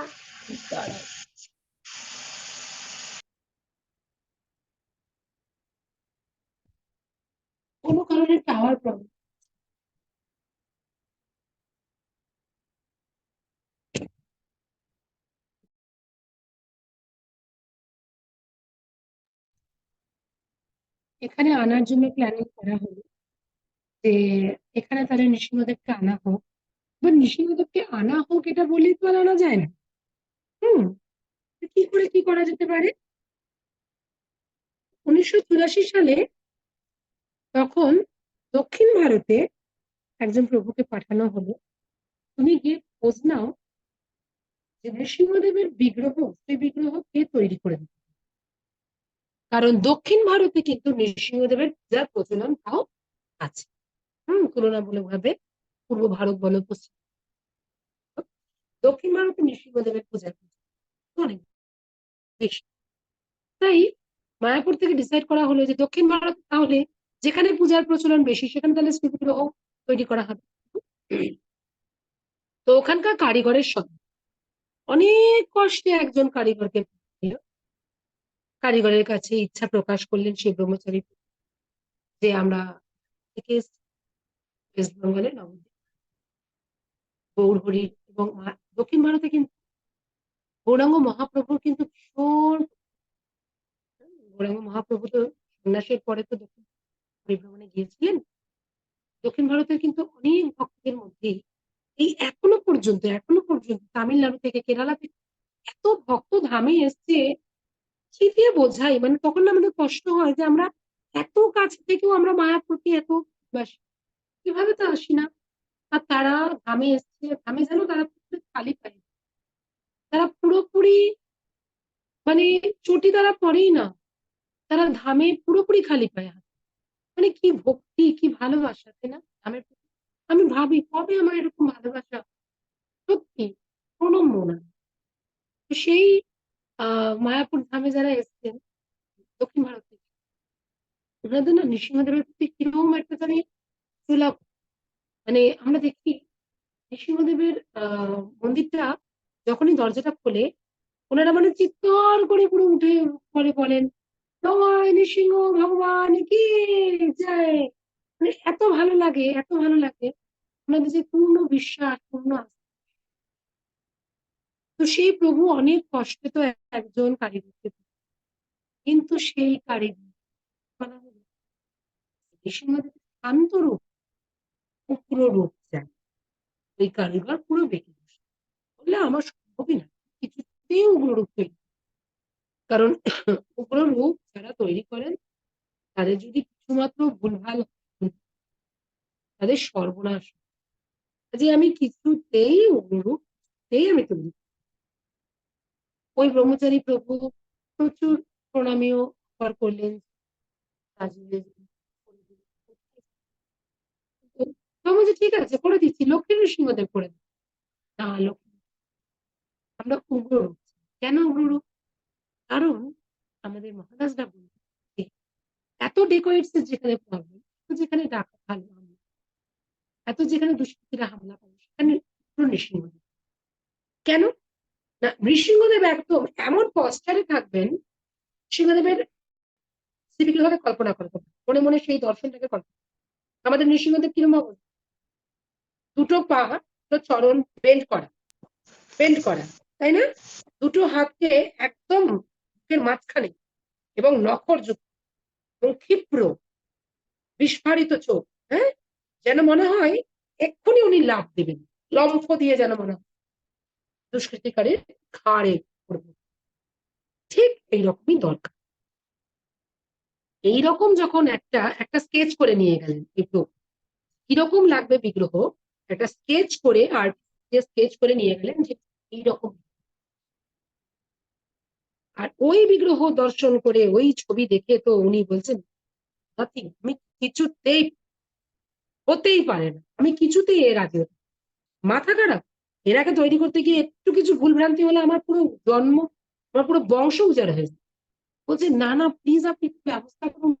দাঁড়াও। কোনো কারণে টাওয়ার প্রবলেম। এখানে আনার জন্য প্ল্যানিং করা হলো যে এখানে তাহলে নৃসিংহদেবকে আনা হোক, বা নৃসিংহদেবকে আনা হোক এটা বললেই তো আর আনা যায় না। তো কি করে কি করা যেতে পারে? 1984 সালে তখন দক্ষিণ ভারতে একজন প্রভুকে পাঠানো হলো, তুমি গিয়ে খোঁজ নাও যে নৃসিংহদেবের বিগ্রহ, সেই বিগ্রহ কে তৈরি করে দিতে পারে। কারণ দক্ষিণ ভারতে কিন্তু নৃসিংহদেবের পূজার প্রচলন তাও আছে, তুলনামূলক ভাবে পূর্ব ভারত বলো, পশ্চিম ভারত, দক্ষিণ ভারতে নৃসিংহদেবের পূজার অনেক বেশি। তাই মায়াপুর থেকে ডিসাইড করা হলো যে দক্ষিণ ভারত তাহলে যেখানে পূজার প্রচলন বেশি সেখানে তাহলে শ্রীবিগ্রহ তৈরি করা হবে। তো ওখানকার কারিগরের সঙ্গে অনেক কষ্টে একজন কারিগরকে পেল। কারিগরের কাছে ইচ্ছা প্রকাশ করলেন সেই ব্রহ্মচারী যে আমরা থেকে ওয়েস্ট বেঙ্গলে নবদ্বীপ গৌরহরি এবং দক্ষিণ ভারতে কিন্তু গৌরাঙ্গ মহাপ্রভুর কিন্তু ভীষণ, গৌরাঙ্গ মহাপ্রভু তো সন্ন্যাসের পরে তো দক্ষিণ পরিভ্রমণে গিয়েছিলেন। দক্ষিণ ভারতের কিন্তু অনেক ভক্তদের মধ্যে এই এখনো পর্যন্ত তামিলনাড়ু থেকে কেরালা থেকে এত ভক্ত ধামে এসছে, কি দিয়ে বোঝাই, মানে তখন না আমাদের কষ্ট হয় যে আমরা এত কাছ থেকেও আমরা মায়াপুরকে এত ভালোবাসি, কিভাবে তো আসি না। আর তারা ধামে এসছে, ধামে যেন তারা খালি পায়, তারা পুরোপুরি মানে চটি তারা পরেই না, তারা ধামে পুরোপুরি খালি পায়। মানে কি ভক্তি, কি ভালোবাসা, তাই না ধামের প্রতি? আমি ভাবি কবে আমার এরকম ভালোবাসা, সত্যি প্রণম্য না। তো সেই মায়াপুর ধামে যারা এসছেন দক্ষিণ ভারত থেকে, ওনাদের না নৃসিংহদেবের প্রতি কিরকম একটা জানি সুলভ, মানে আমরা দেখি নৃসিংহদেবের মন্দিরটা যখনই দরজাটা খোলে ওনারা মানে চিৎকার করে পুরো উঠে পরে বলেন জয় নৃসিংহ ভগবান কি জয়। মানে এত ভালো লাগে, এত ভালো লাগে ওনাদের যে পূর্ণ বিশ্বাস, পূর্ণ আস্থা। তো সেই প্রভু অনেক কষ্টে তো একজন কারিগরকে, কিন্তু সেই কারিগর বলা হলো নৃসিংহদেবের শান্ত রূপ, উগ্র রূপ চাই, ওই কারিগর পুরো বেঁকে বসে বললে আমার সম্ভবই না, কিছুতেই উগ্র রূপ তৈরি, কারণ উগ্র রূপ যারা তৈরি করেন তাদের যদি কিছুমাত্র ভুলভাল তাদের সর্বনাশ, যে আমি কিছুতেই উগ্র রূপ আমি তৈরি। ওই ব্রহ্মচারী প্রভু প্রচুর প্রণামীয় করলেন, ঠিক আছে করে দিচ্ছি, লক্ষ্মী নৃসিংহদেব করে দিচ্ছি। না, লক্ষ্মী আমরা উগ্র রূপ। কেন উগ্র রূপ? কারণ আমাদের মহারাজরা বলতে এত ডেকোরেটস যেখানে পাবে, যেখানে ডাকা ভালো, এত যেখানে দুষ্কৃতীরা হামলা করে সেখানে নৃসিংহদেব। কেন না, নৃসিংহদেব একদম এমন পস্টারে থাকবেন, নৃসিংহদেবের শ্রীবিগ্রহকে কল্পনা করতে মনে মনে সেই দর্শনটাকে কল্পনা। আমাদের নৃসিংহদেব কিরকম অবস্থা, দুটো পা, দুটো চরণ বেল্ট করা, তাই না? দুটো হাতকে একদম বুকের মাঝখানে এবং নখর যুক্ত এবং ক্ষিপ্র বিস্ফারিত চোখ, হ্যাঁ, যেন মনে হয় এক্ষুনি উনি লাফ দেবেন, লম্ফ দিয়ে যেন মনে হয় দুষ্কৃতিকারীর ঘাড়ে পড়বে। ঠিক এইরকমই দরকার। এইরকম যখন একটা স্কেচ করে নিয়ে গেলেন, একটু কিরকম লাগবে বিগ্রহ, একটা স্কেচ করে আর স্কেচ করে নিয়ে গেলেন যে এইরকম আর ওই বিগ্রহ দর্শন করে ওই ছবি দেখে তো উনি বলছেন nothing, আমি কিছুতেই হতেই পারে না, আমি কিছুতেই এর আগে হতে-" মাথা খারাপ, এর আগে তৈরি করতে গিয়ে একটু কিছু ভুল ভ্রান্তি হলে আমার পুরো জন্ম, আমার পুরো বংশ উজাড় হয়ে যায়। বলছে না না প্লিজ আপনি একটু ব্যবস্থা করুন,